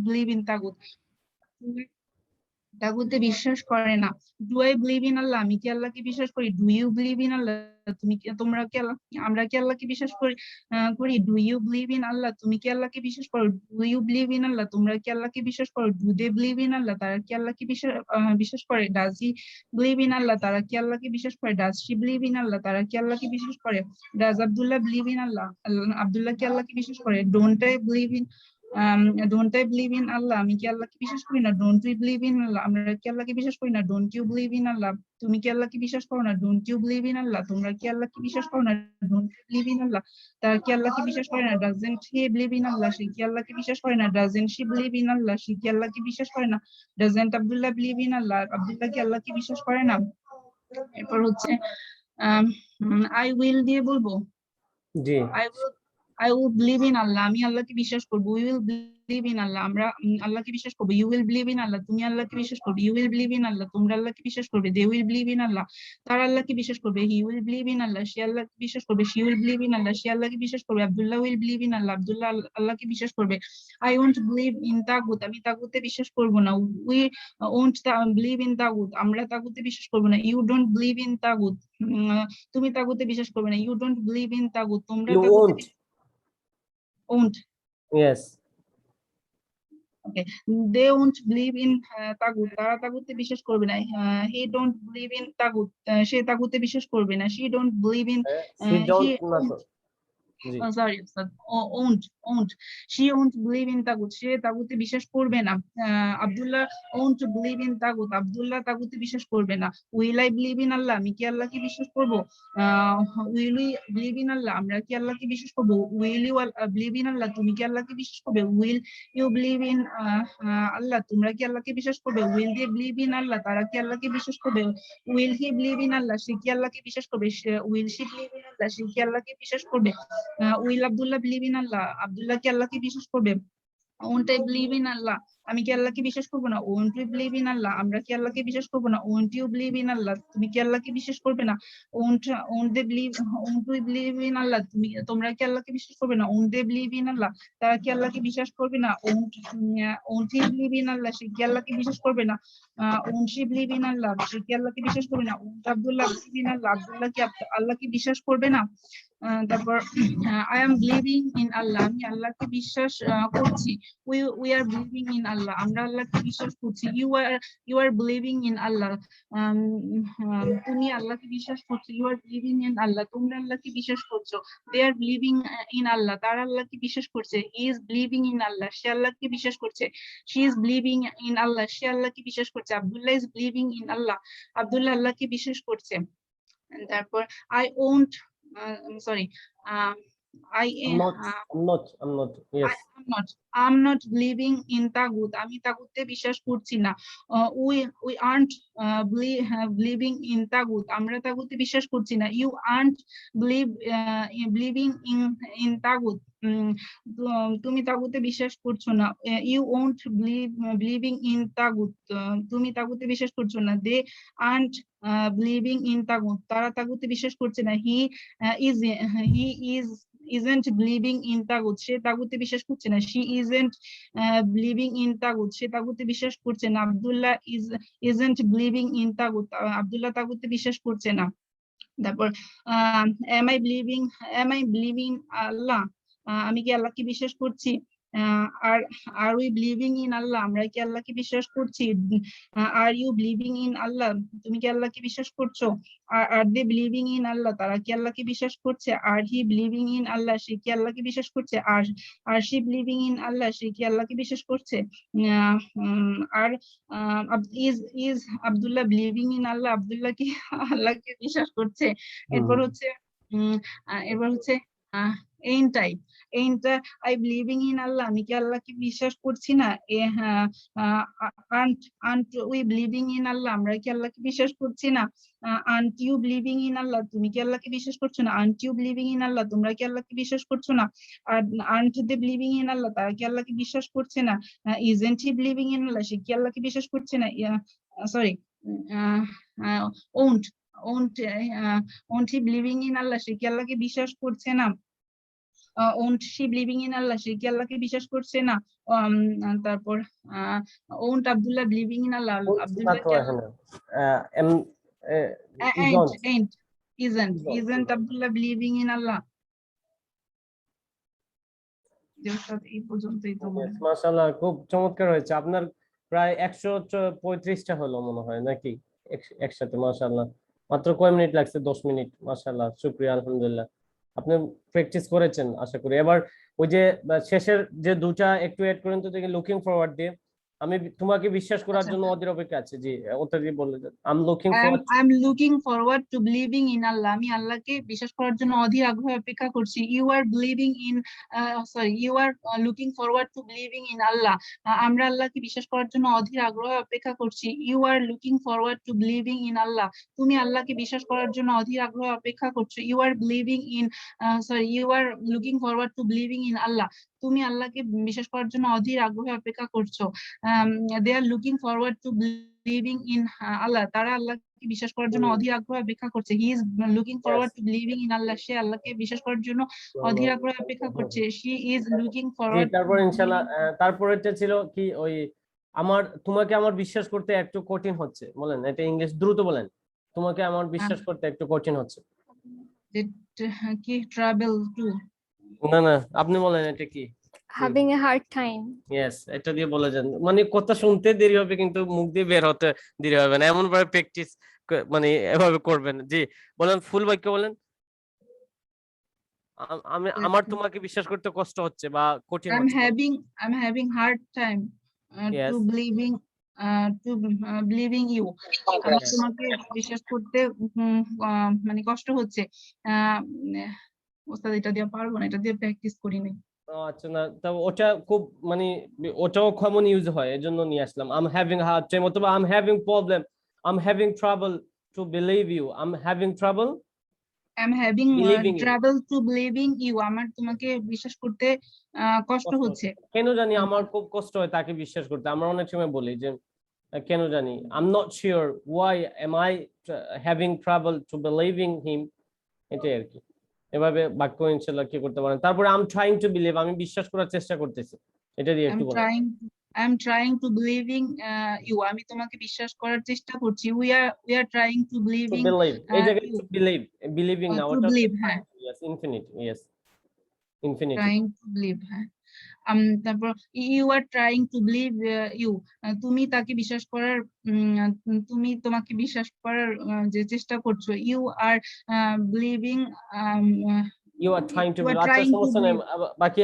believe in তাগুত? তাগুতে বিশ্বাস করে না। ডু আই বিলিভ ইন আল্লাহ? আমি কি আল্লাহকে বিশ্বাস করি? ডু ইউ বিলিভ ইন আল্লাহ? তোমরা কি আমরা কি আল্লাহকে বিশ্বাস করি? ডু ইউ বিলিভ ইন আল্লাহ? তুমি কি আল্লাহকে বিশ্বাস করো? ডু ইউ বিলিভ ইন আল্লাহ? তোমরা কি আল্লাহকে বিশ্বাস করো? ডু দে বিলিভ ইন আল্লাহ? তারা কি আল্লাহকে বিশ্বাস করে? ডাজ হি বিলিভ ইন আল্লাহ? তারা কি আল্লাহকে বিশ্বাস করে? ডাজ শি বিলিভ ইন আল্লাহ? তারা কি আল্লাহকে বিশ্বাস করে? ডাজ আব্দুল্লাহ বিলিভ ইন আল্লাহ? আব্দুল্লাহ কি আল্লাহকে বিশ্বাস করে? ডোন্ট আই বিলিভ ইন আল্লাহ? আমি কি আল্লাহকে বিশ্বাস করি না? ডোন্ট ইউ বিলিভ ইন আল্লাহ? আমরা কি আল্লাহকে বিশ্বাস করি না? ডোন্ট ইউ বিলিভ ইন আল্লাহ? তুমি কি আল্লাহকে বিশ্বাস করো না? ডোন্ট ইউ বিলিভ ইন আল্লাহ? তোমরা কি আল্লাহকে বিশ্বাস করো না? ডোন্ট ইউ বিলিভ ইন আল্লাহ? তারা কি আল্লাহকে বিশ্বাস করে না? ডাজেন্ট হি বিলিভ ইন আল্লাহ? সে কি আল্লাহকে বিশ্বাস করে না? ডাজেন্ট শি বিলিভ ইন আল্লাহ? সে কি আল্লাহকে বিশ্বাস করে না? ডাজেন্ট আব্দুল্লাহ বিলিভ ইন আল্লাহ? আব্দুল্লাহ কি আল্লাহকে বিশ্বাস করে না? এরপর হচ্ছে আই উইল দিয়ে বলবো। জি I will believe in Allah. আমি আল্লাহকে বিশ্বাস করব। We will believe in Allah. আমরা আল্লাহকে বিশ্বাস করব। You will believe in Allah. তুমি আল্লাহকে বিশ্বাস করবে। You will believe in Allah. তোমরা আল্লাহকে বিশ্বাস করবে। They will believe in Allah. তারা আল্লাহকে বিশ্বাস করবে। He will believe in Allah. সে আল্লাহকে বিশ্বাস করবে। She will believe in Allah. সে আল্লাহকে বিশ্বাস করবে। Abdullah will believe in Allah. Abdullah আল্লাহকে বিশ্বাস করবে। I won't believe in তাগুত। আমি তাগুতে বিশ্বাস করব না। We won't believe in তাগুত। আমরা তাগুতে বিশ্বাস করব না। You don't believe in তাগুত। তুমি তাগুতে বিশ্বাস করবে না। You don't believe in তাগুত। তোমরা you তাগুতে won't yes Okay, they won't believe in তাগুত। তারা তাগুতে বিশ্বাস করবে না। He don't believe in তাগুত। সে তাগুতে বিশ্বাস করবে না। She don't believe in she don't না তো জি sorry, won't she won't believe in তাগুত। সে তাগুতে বিশ্বাস করবে না। আব্দুল্লাহ won't believe in তাগুত। আব্দুল্লাহ তাগুতে বিশ্বাস করবে না। Will I believe in Allah? আমি কি আল্লাহকে বিশ্বাস করব? Will we believe in Allah? আমরা কি আল্লাহকে বিশ্বাস করব? Will you believe in Allah? তুমি কি আল্লাহকে বিশ্বাস করবে? Will you believe in Allah? তোমরা কি আল্লাহকে বিশ্বাস করবে? Will they believe in Allah? তারা কি আল্লাহকে বিশ্বাস করবে? Will he believe in Allah? সে কি আল্লাহকে বিশ্বাস করবে? Will she believe in Allah? সে কি আল্লাহকে বিশ্বাস করবে? Will Abdullah believe in Allah? Abdullah কি আল্লাহকে বিশ্বাস করবে? Won't I believe in Allah? আমি কি আল্লাহকে বিশ্বাস করব না? Won't we believe in Allah? আমরা কি আল্লাহকে বিশ্বাস করব না? Won't you believe in Allah? তুমি কি আল্লাহকে বিশ্বাস করবে না? Won't we believe in Allah? তোমরা কি আল্লাহকে বিশ্বাস করবে না? Won't they believe in Allah? তারা কি আল্লাহকে বিশ্বাস করবে না? Won't he believe in Allah? সে কি আল্লাহকে বিশ্বাস করবে না? Won't she believe in Allah? সে কি আল্লাহকে বিশ্বাস করবে না? Won't Abdullah believe in Allah? Abdullah কি আল্লাহকে বিশ্বাস করবে না? তারপর I am believing in Allah. আমি আল্লাহকে বিশ্বাস করছি। We are believing in Allah. আমরা আল্লাহকে বিশ্বাস করছি। You are believing in Allah. তুমি আল্লাহকে বিশ্বাস করছো। You are believing in Allah. তোমরা আল্লাহকে বিশ্বাস করছো। They are believing in Allah. তারা আল্লাহকে বিশ্বাস করছে। He is believing in Allah. সে আল্লাহকে বিশ্বাস করছে। She is believing in Allah. সে আল্লাহকে বিশ্বাস করছে। Abdullah is believing in Allah. Abdullah আল্লাহকে বিশ্বাস করছে। তারপর I won't I'm sorry. I'm not yes I'm not believing in তাগুত। আমি তাগুতে বিশ্বাস করছি না। We aren't believing in তাগুত। আমরা তাগুতে বিশ্বাস করছি না। You aren't believing in তাগুত। তুমি তাগুতে বিশ্বাস করছো না। You won't believing in তাগুত। তুমি তাগুতে বিশ্বাস করছো না। They aren't believing in তাগুত। তারা তাগুতে বিশ্বাস করছে না। He isn't believing in তাগুত। সে তাগুতে বিশ্বাস করছে না। She isn't believing in তাগুত। সে তাগুতে বিশ্বাস করছে না। আব্দুল্লাহ isn't believing in তাগুত। আব্দুল্লাহ তাগুতে বিশ্বাস করছে না। তারপর am I believing Allah? আমি কি আল্লাহকে বিশ্বাস করছি? Are we believing in Allah? আমরা কি আল্লাহকে বিশ্বাস করছি? Are you believing in Allah? তুমি কি আল্লাহকে বিশ্বাস করছো? Are they believing in Allah? তারা কি আল্লাহকে বিশ্বাস করছে? Are he believing in Allah? সে কি আল্লাহকে বিশ্বাস করছে? Are she believing in Allah? সে কি আল্লাহকে বিশ্বাস করছে? is Abdullah believing in Allah? Abdullah কি আল্লাহকে বিশ্বাস করছে? এরপর হচ্ছে ain't I believing in Allah? আমি কি আল্লাহকে বিশ্বাস করছি না? aren't we believing in Allah? আমরা কি আল্লাহকে বিশ্বাস করছি না? aren't you believing in Allah? তুমি কি আল্লাহকে বিশ্বাস করছো না? aren't you believing in Allah? তোমরা কি আল্লাহকে বিশ্বাস করছো না? aren't they believing in Allah? তারা কি আল্লাহকে বিশ্বাস করছে না? isn't he believing in Allah? সে কি আল্লাহকে বিশ্বাস করছে না? sorry, won't he believing in Allah? সে কি আল্লাহকে বিশ্বাস করছে না? ওন্ট শি বিলিভিং ইন আল্লাহ, সে কি আল্লাহকে বিশ্বাস করছে না? তারপর ওন্ট আব্দুল্লাহ বিলিভিং ইন আল্লাহ, আব্দুল্লাহ কি isn't Abdullah believing in Allah? এই পর্যন্তই তো মনে হয়। মাশাআল্লাহ, খুব চমৎকার হয়েছে। আপনার প্রায় 135টা হলো মনে হয় নাকি একসাথে? মাশাআল্লাহ, মাত্র কয় মিনিট লাগছে? 10 মিনিট। মাশাআল্লাহ, শুকরিয়া, আলহামদুলিল্লাহ। আপনি প্র্যাকটিস করেছেন আশা করি। এবার ওই যে শেষের যে দুটা একটু এড করেন তো দেখি, লুকিং ফরওয়ার্ড দিয়ে। আমি তোমাকে বিশ্বাস করার জন্য অধীর অপেক্ষা আছে। জি, ওটা দিয়ে বললে I'm looking forward to believing in Allah, আমি আল্লাহকে বিশ্বাস করার জন্য অধীর আগ্রহে অপেক্ষা করছি। You are believing in you are looking forward to believing in Allah, আমরা আল্লাহকে বিশ্বাস করার জন্য অধীর আগ্রহে অপেক্ষা করছি। You are looking forward to believing in Allah, তুমি আল্লাহকে বিশ্বাস করার জন্য অধীর আগ্রহে অপেক্ষা করছো। You are believing in you are looking forward to believing in Allah, তুমি আল্লাহকে বিশ্বাস করার জন্য অধীর আগ্রহে অপেক্ষা করছো। they are looking forward to believing in Allah, তারা আল্লাহকে বিশ্বাস করার জন্য অধীর আগ্রহে অপেক্ষা করছে। he is looking forward to believing in Allah, সে আল্লাহকে বিশ্বাস করার জন্য অধীর আগ্রহে অপেক্ষা করছে। she is looking forward তারপর ইনশাআল্লাহ তারপর এটা ছিল কি, ওই তোমাকে আমার বিশ্বাস করতে একটু কঠিন হচ্ছে, বলেন এটা ইংলিশ দ্রুত বলেন। তোমাকে আমার বিশ্বাস করতে একটু কঠিন হচ্ছে। কি travel to, না না, আপনি বলেন এটা কি? having a hard time. Yes, এটা দিয়ে বলে যান। মানে কথা শুনতে দেরি হবে কিন্তু মুখ দিয়ে বের হতে দেরি হবে না, এমন ভাবে প্র্যাকটিস মানে এভাবে করবেন। জি বলেন, ফুল বাক্য বলেন। আমার তোমাকে বিশ্বাস করতে কষ্ট হচ্ছে বা কঠিন হচ্ছে। I'm having hard time to believing you, আমার তোমাকে বিশ্বাস করতে মানে কষ্ট হচ্ছে। ওস্তাদ এটা দিয়ে পারবো না, এটা দিয়ে প্র্যাকটিস করি নাই। আচ্ছা, না তো ওটা খুব মানে ওটাও কমন ইউজ হয়, এজন্য নিয়ে আসলাম। I'm having hard time অথবা I'm having problem, I'm having trouble to believe you, I'm having trouble trouble to believing you, আমার তোমাকে বিশ্বাস করতে কষ্ট হচ্ছে। কেন জানি আমার খুব কষ্ট হয় তাকে বিশ্বাস করতে। আমরা অনেক সময় বলি যে কেন জানি, I'm not sure why am I having trouble to believing him, এটাই আর কি। এভাবে বাক্য ইনশাআল্লাহ কি করতে পারেন। তারপরে I'm trying to believe, আমি বিশ্বাস করার চেষ্টা করতেছি, এটা দিয়ে একটু বলেন। I'm trying to believing you, আমি তোমাকে বিশ্বাস করার চেষ্টা করছি। we are trying to believing এই জায়গায় to believe, believing না, ওটা হ্যাঁ, yes infinite, yes infinity, trying to believe, হ্যাঁ। তারপর you are trying to believe you, তুমি তাকে বিশ্বাস করার তুমি তোমাকে বিশ্বাস করার যে চেষ্টা করছো। you are believing you are trying to believe। আচ্ছা সমস্যা নেই। বাকি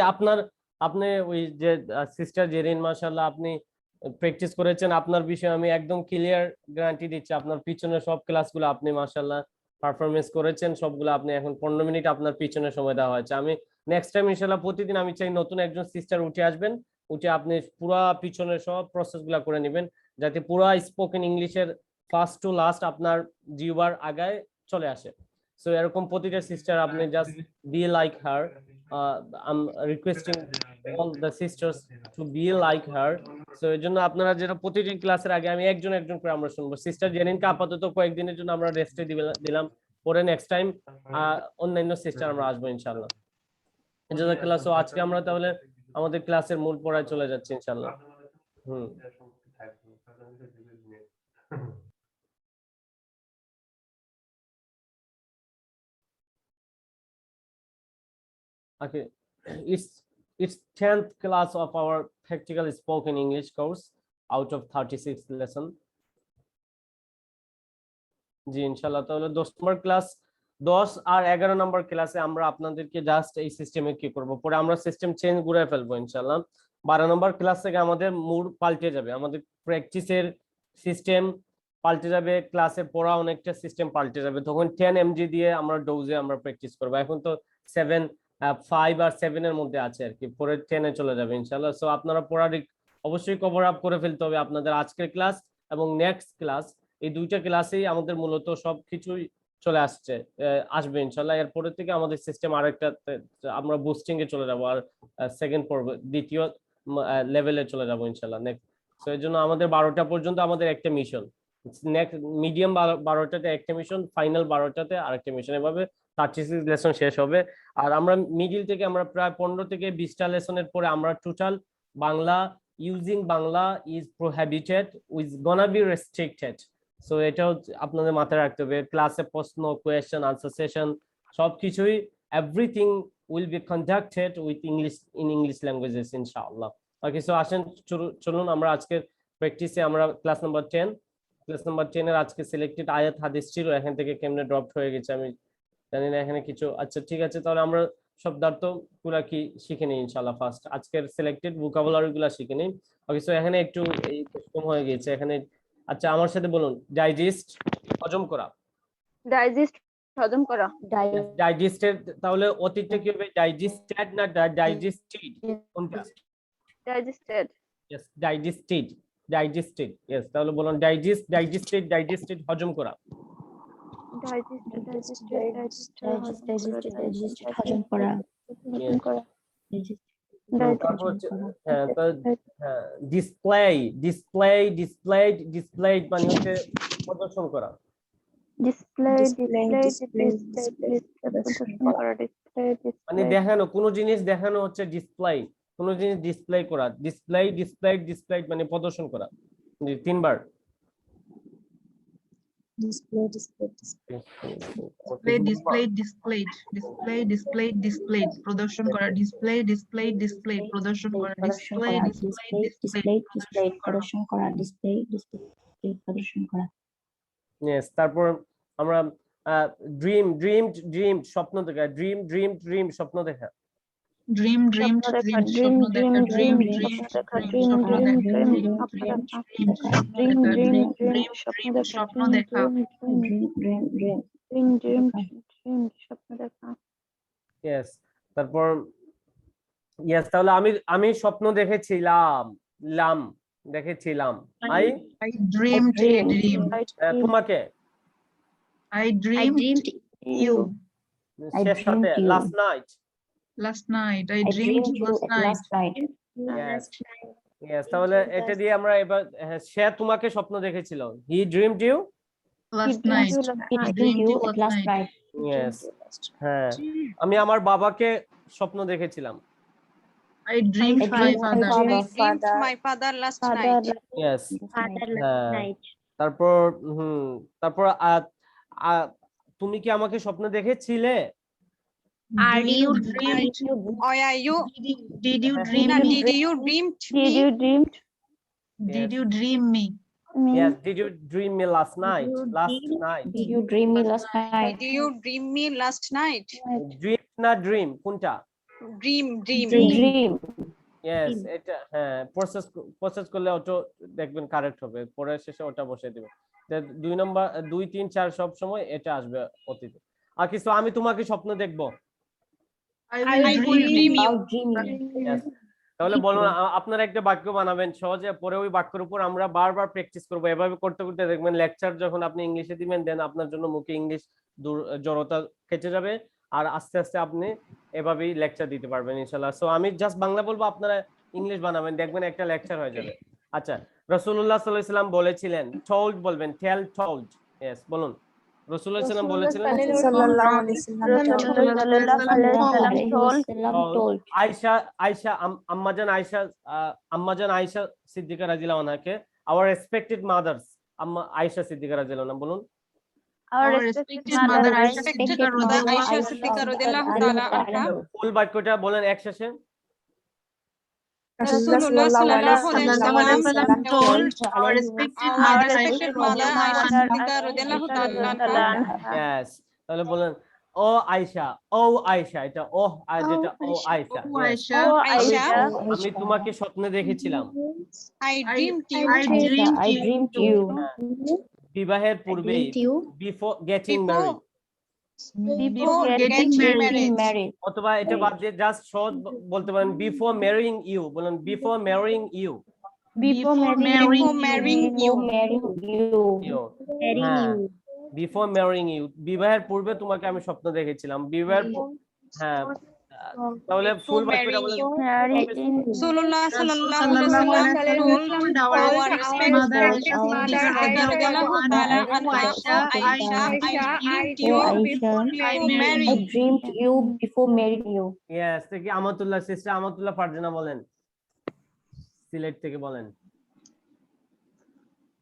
আপনি ওই যে সিস্টার জেরিন, মাশাআল্লাহ আপনি প্র্যাকটিস করেছেন। আপনার বিষয়ে আমি একদম ক্লিয়ার গ্যারান্টি দিচ্ছি, আপনার পিছনে সব ক্লাসগুলো আপনি মাশাআল্লাহ পারফরমেন্স করেছেন সবগুলো। আপনি এখন 15 মিনিট আপনার পিছনে সময় দেওয়া হয়েছে। আমি নেক্সট টাইম ইনশাআল্লাহ প্রতিদিন আমি চাই নতুন একজন সিস্টার উঠে আসবেন, উঠে আপনি পুরো পিছনের সব প্রসেসগুলো করে নেবেন, যাতে পুরো স্পোকেন ইংলিশের ফার্স্ট টু লাস্ট আপনার জিহ্বার আগায় চলে আসে। সো এরকম প্রতিটা সিস্টার আপনি just be like her. I'm requesting all the sisters to be like her. So এর জন্য আপনারা যেটা প্রতিদিন ক্লাসের আগে আমি একজন করে আমরা শুনবো। সিস্টার জেনিনকে আপাতত কয়েকদিনের জন্য আমরা রেস্টে দিলাম, পরে নেক্সট টাইম অন্যান্য সিস্টার আমরা আসবো ইনশাআল্লাহ। জাযাকাল্লাহ। সো আজকে আমরা তাহলে আমাদের ক্লাসের মূল পড়ায় চলে যাচ্ছি ইনশাআল্লাহ। Okay, it's 10th class of our practical spoken English course out of 36 lesson. জি ইনশাআল্লাহ, তাহলে 10 নম্বর ক্লাস, 10 আর 11 নম্বর ক্লাসে আমরা আপনাদেরকে জাস্ট এই সিস্টেমে কি করব, পরে আমরা সিস্টেম চেঞ্জ করে ফেলবো ইনশাআল্লাহ। 12 নম্বর ক্লাস থেকে আমাদের মুড পাল্টে যাবে, আমাদের প্র্যাকটিসের সিস্টেম পাল্টে যাবে, ক্লাসে পড়া অনেকটা সিস্টেম পাল্টে যাবে। তখন 10 mg দিয়ে আমরা ডোজে আমরা প্র্যাকটিস করব। এখন তো 5 আর 7 এর মধ্যে আছে আর কি, পরে 10 এ চলে যাবে ইনশাআল্লাহ। সো আপনারা পড়া অবশ্যই কভার আপ করে ফেলতে হবে আপনাদের আজকের ক্লাস এবং নেক্সট ক্লাস, এই দুইটা ক্লাসেই আমাদের মূলত সবকিছুই চলে আসবে ইনশাআল্লাহ। এরপরে থেকে আমাদের সিস্টেম আরেকটা আমরা বুস্টিং এ চলে যাব, আর সেকেন্ড পর্ব দ্বিতীয় লেভেলে চলে যাব ইনশাআল্লাহ নেক্সট। সো এর জন্য আমাদের 12টা পর্যন্ত আমাদের একটা মিশন, নেক্সট মিডিয়াম 12টাতে একটা মিশন, ফাইনাল 12টাতে আরেকটা মিশন, এভাবে 36 লেসন শেষ হবে। আর আমরা মিডিল থেকে আমরা প্রায় 15 থেকে 20টা লেসনের পরে আমরা total Bangla using Bangla is prohibited we're gonna be restricted. So এটা আপনাদের মাথায় রাখতে হবে। ক্লাসে প্রশ্ন, কোয়েশ্চেন, আনসার সেশন সবকিছুই everything will be conducted with English in English languages ইনশাআল্লাহ। ওকে, সো আসেন চলুন আমরা আজকের প্র্যাকটিসে আমরা ক্লাস নাম্বার 10 এর আজকে সিলেক্টেড আয়াত হাদিস ছিল, এখান থেকে কেমনে ড্রপ হয়ে গেছে আমি জানি না এখানে কিছু। আচ্ছা ঠিক আছে, তাহলে আমরা শব্দার্থ গুলা কি শিখে নিই ইনশাআল্লাহ। ফার্স্ট আজকের সিলেক্টেড ভোকাবুলারি গুলা শিখে নিই। ওকে, সো এখানে একটু এই কম হয়ে গেছে এখানে। আচ্ছা আমার সাথে বলুন, ডাইজেস্ট হজম করা। Digest হজম করা। ডাইজেস্টেড, তাহলে অতীতটা কি হবে? ডাইজেস্টেড না ডাইজেস্টেড? কোনটা? Digested. Yes, digested yes. তাহলে বলুন ডাইজেস্টেড হজম করা। Digested হজম করা। তারপর হচ্ছে হ্যাঁ, তো হ্যাঁ ডিসপ্লেড মানে হচ্ছে প্রদর্শন করা। মানে দেখানো, কোনো জিনিস দেখানো হচ্ছে ডিসপ্লে, কোনো জিনিস ডিসপ্লে করা। ডিসপ্লেড মানে প্রদর্শন করা। 3 বার। displayed প্রদর্শন করা। displayed প্রদর্শন করা। displayed প্রদর্শন করা। প্রদর্শন করা। यस, তারপর আমরা ড্রিম স্বপ্ন দেখা। ড্রিম স্বপ্ন দেখা। dream স্বপ্ন দেখা। dream স্বপ্ন দেখা। স্বপ্ন দেখা। यस, তারপর यस, তাহলে আমি স্বপ্ন দেখেছিলাম। I dreamed a dream. তোমাকে I dreamed you শেষ সাথে last night I dreamed you last night. Yes, তাহলে এটা দিয়ে আমরা এবার সে তোমাকে স্বপ্ন দেখেছিল। He dreamed you last night. I dreamed you last night. Yes, হ্যাঁ, আমি আমার বাবাকে স্বপ্ন দেখেছিলাম। I dreamed my father last night. Yes, তারপর তুমি কি আমাকে স্বপ্ন দেখেছিলে? Did you dream me? Yes, did you dream me last night? Did you dream me last night? Dream না dream কোনটা? Dream. Yes, এটা হ্যাঁ, প্রসেস করলে অটো দেখবেন কারেক্ট হবে। পরে শেষে ওটা বসিয়ে দিবেন। 2 নাম্বার 2 3 4 সব সময় এটা আসবে অতীতে। আর কিছু আমি তোমাকে স্বপ্ন দেখব। I will dream you. Yes, তাহলে বলুন আপনারা একটা বাক্য বানাবেন সহজে, পরে ওই বাক্যের উপর আমরা বারবার প্র্যাকটিস করব। এভাবে করতে করতে দেখবেন লেকচার যখন আপনি ইংলিশে দিবেন দেন আপনার জন্য মুখে ইংলিশ জড়তা কেটে যাবে, আর আস্তে আস্তে আপনি এভাবেই লেকচার দিতে পারবেন ইনশাআল্লাহ। সো আমি জাস্ট বাংলা বলবো, আপনারা ইংলিশ বানাবেন, দেখবেন একটা লেকচার হয়ে যাবে। আচ্ছা, রাসূলুল্লাহ সাল্লাল্লাহু আলাইহি ওয়াসাল্লাম বলেছিলেন, told বলবেন, told। यस, বলুন রাসূলুল্লাহ সাল্লাল্লাহু আলাইহি ওয়াসাল্লাম বলেছিলেন। আয়েশা আম্মাজান আয়েশা সিদ্দিকা রাদিয়াল্লাহু আনহাকে, our respected mothers আম্মা আয়েশা সিদ্দিকা রাদিয়াল্লাহু আনহা বলুন। Our respected mother Aisha Siddiqa radhiyallahu ta'ala anha. ফুল বাক্যটা বলেন একসাথে। Rasulullah sallallahu alaihi wasallam told our respected our mother respected mother Aisha Siddiqa radhiyallahu ta'ala anha. Yes, তাহলে বলেন ও আয়েশা, এটা ও আর যেটা ও আয়েশা। Aisha, আমি তোমাকে স্বপ্নে দেখেছিলাম। I dreamed you. বিবাহের পূর্বে, before getting married, অথবা এটা বাদ দিয়ে জাস্ট সহজ বলতে পারেন before marrying you। বলুন before marrying you। before marrying you. Before marrying you, বিবাহের পূর্বে তোমাকে আমি স্বপ্ন দেখেছিলাম। বিবাহের হ্যাঁ, তাহলে ফুল বাক্যটা বলেন। Rasulullah sallallahu Sallallahu alaihi alaihi wasallam wasallam told our our respected mother respected mother Aisha radiallahu ta'ala anha, Aisha, I dreamed you Aisha, before I marrying I you. dreamed you before marrying you. Yes, থেকে Amatullah sister Amatullah Farzana বলেন, সিলেট থেকে বলেন,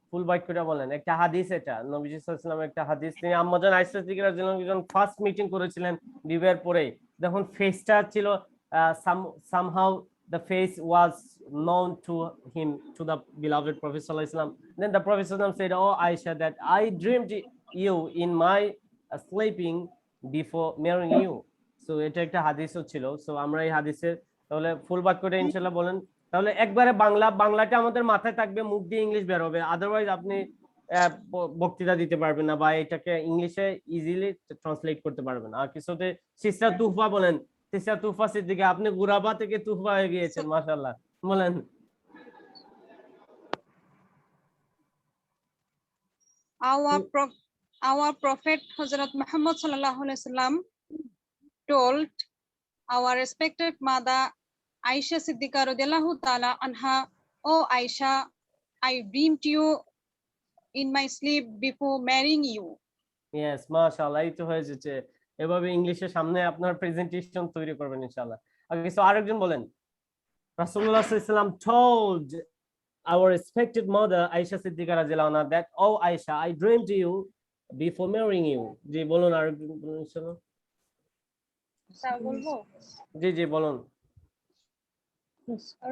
ফুল বাক্যটা বলেন। একটা হাদিস, এটা নবীজি সাল্লাল্লাহু আলাইহি ওয়াসাল্লাম একটা হাদিস, তিনি আম্মাজান আয়েশা সিদ্দিকা রাদিয়াল্লাহু আনহা যখন ফার্স্ট মিটিং করেছিলেন বিবাহের পরে, যখন ফেসটা ছিল somehow the face was known to him, to the beloved Prophet sallallahu alaihi wasallam. Then the Prophet sallallahu alaihi wasallam said, "Oh Aisha, that I dreamed you in my sleeping before marrying you." So এটা একটা হাদিসও ছিল। So আমরা এই হাদিসের তাহলে ফুল বাক্যটা ইনশাআল্লাহ বলেন। তাহলে একবারে বাংলাটা আমাদের মাথায় থাকবে, মুখ দিয়ে ইংলিশ বের হবে, আদারওয়াইজ আপনি বক্তৃতা দিতে পারবেন না বা এটাকে ইংলিশে ইজিলি ট্রান্সলেট করতে পারবেন। আর কিছুতে সিস্টার তুফা বলেন, সিস্টার তুফা সিদ্দিকা, আপনি গুরাবা থেকে তুফা হয়ে গিয়েছেন, মাশাআল্লাহ, বলেন। Our Prophet Hazrat Muhammad sallallahu alaihi wasallam told our respected mother Aisha Siddiqa radiallahu ta'ala anha, "Oh Aisha, I dreamed you in my sleep before marrying you." Yes, মাশাআল্লাহ, এই তো হয়ে যাচ্ছে। এভাবে ইংলিশের সামনে আপনার প্রেজেন্টেশন তৈরি করবেন ইনশাআল্লাহ। আগে কিছু আরেকজন বলেন। রাসূলুল্লাহ সাল্লাল্লাহু আলাইহি ওয়াসাল্লাম told our respected mother Aisha Siddiqa radhiyallahu anha that, "Oh Aisha, I dreamed you before marrying you." জি বলুন, আরেকজন বলুন ইনশাআল্লাহ। জি জি বলুন।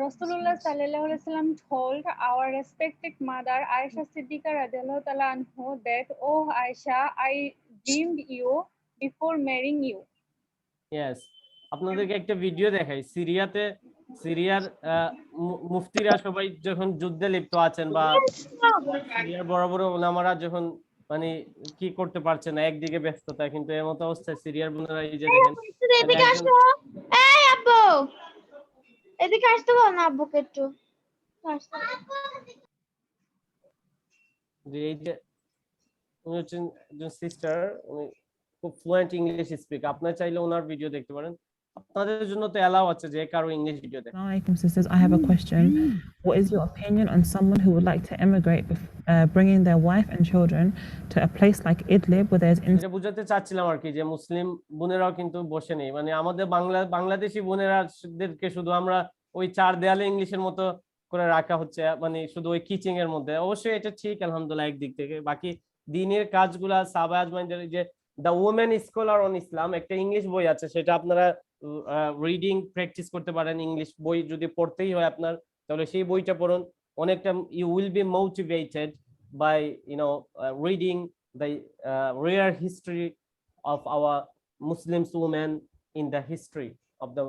Rasulullah sallallahu alaihi wasallam told our respected mother Aisha Siddiqa radhiyallahu ta'ala anha that, "Oh Aisha, I dreamed you before marrying you." Yes, আপনাদেরকে একটা video দেখাই। সিরিয়ার মুফতিরা সবাই যখন যুদ্ধে লিপ্ত আছেন বা সিরিয়ার বড় বড় ওলামারা যখন মানে কি করতে পারছে না, একদিকে ব্যস্ততা, কিন্তু এর মতো অবস্থায় সিরিয়ার বোনেরা এই যে দেখেন, এদিকে আসো, এই আব্বু এদিকে আসতে বল না আব্বুকে একটু। যে এই যে উনি হচ্ছেন একজন সিস্টার, উনি খুব ফ্লুয়েন্ট ইংলিশ স্পিক। আপনারা চাইলে ওনার ভিডিও দেখতে পারেন, আপনাদের জন্য তো অ্যালাউ আছে যে কারো ইংলিশ ভিডিও দেখেন। Assalamualaikum sisters, I have a question. What is your opinion on someone who would like to emigrate, bringing their wife and children to a place like Idlib where there's এটা বুঝাতে চাচ্ছিলাম আর কি, যে মুসলিম বোনেরাও কিন্তু বসে নেই, মানে আমাদের বাংলাদেশি বোনেরাদেরকে শুধু আমরা ওই চার দেয়ালে ইংলিশের মতো করে রাখা হচ্ছে, মানে শুধু ওই কিচিং এর মধ্যে। অবশ্যই এটা ঠিক আলহামদুলিল্লাহ একদিক থেকে, বাকি দিনের কাজগুলা সাহাবা আজমাইনদের, যে দ্য ওমেন স্কলার অন ইসলাম একটা ইংলিশ বই আছে, সেটা আপনারা রিডিং প্র্যাকটিস করতে পারেন। ইংলিশ বই যদি পড়তেই হয় আপনার, তাহলে সেই বইটা পড়ুন, অনেকটা you will be motivated by reading the rare history of our Muslims women in the history of the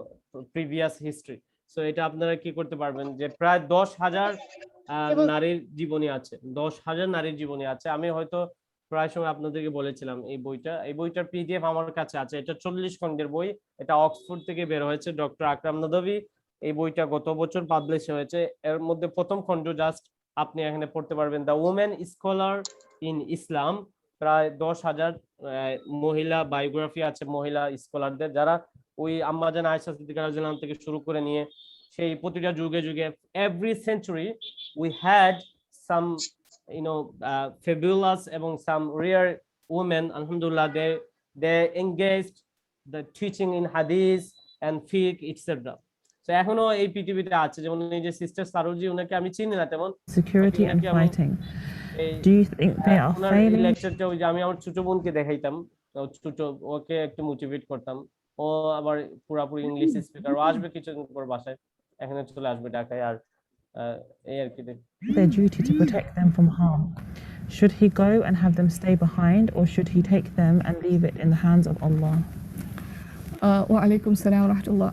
previous history. So এটা আপনারা কি করতে পারবেন, যে প্রায় 10,000 নারীর জীবনী আছে, 10,000 নারীর জীবনী আছে। আমি হয়তো প্রায় সময় আপনাদেরকে বলেছিলাম এই বইটার পিডিএফ আমার কাছে আছে। এটা 40 খণ্ডের বই, এটা অক্সফোর্ড থেকে বের হয়েছে, ডক্টর আকরাম নদভী। এই বইটা গত বছর পাবলিশ হয়েছে। এর মধ্যে প্রথম খণ্ড জাস্ট আপনি এখানে পড়তে পারবেন, দ্য ওমেন স্কলার ইন ইসলাম। প্রায় 10,000 মহিলা বায়োগ্রাফি আছে, মহিলা স্কলারদের, যারা ওই আম্মাজান আয়েশা সিদ্দিকা রাদিয়াল্লাহু আনহা থেকে শুরু করে নিয়ে সেই প্রতিটা যুগে যুগে every century we had some fabulous এবং some rare women, alhamdulillah, they engaged the teaching in hadith and fiqh etc. So এখনো এই পৃথিবীতে আছে, যেমন এই যে সিস্টার সারুজি, উনাকে আমি চিনি না তেমন, security and fighting. Do you think they are failing? লেকচারটা ওই যে আমি আমার ছোট বোনকে দেখাইতাম, ছোট ওকে একটু মোটিভেট করতাম, ও আবার পুরোপুরি ইংলিশ স্পিকার, ও আসবে কিছুদিন পর বাসায়, এখানে চলে আসবে ঢাকায়। আর এই আর কি their duty to protect them from harm. Should he go and have them stay behind, or should he take them and leave it in the hands of Allah? Wa alaikum salam wa rahmatullah.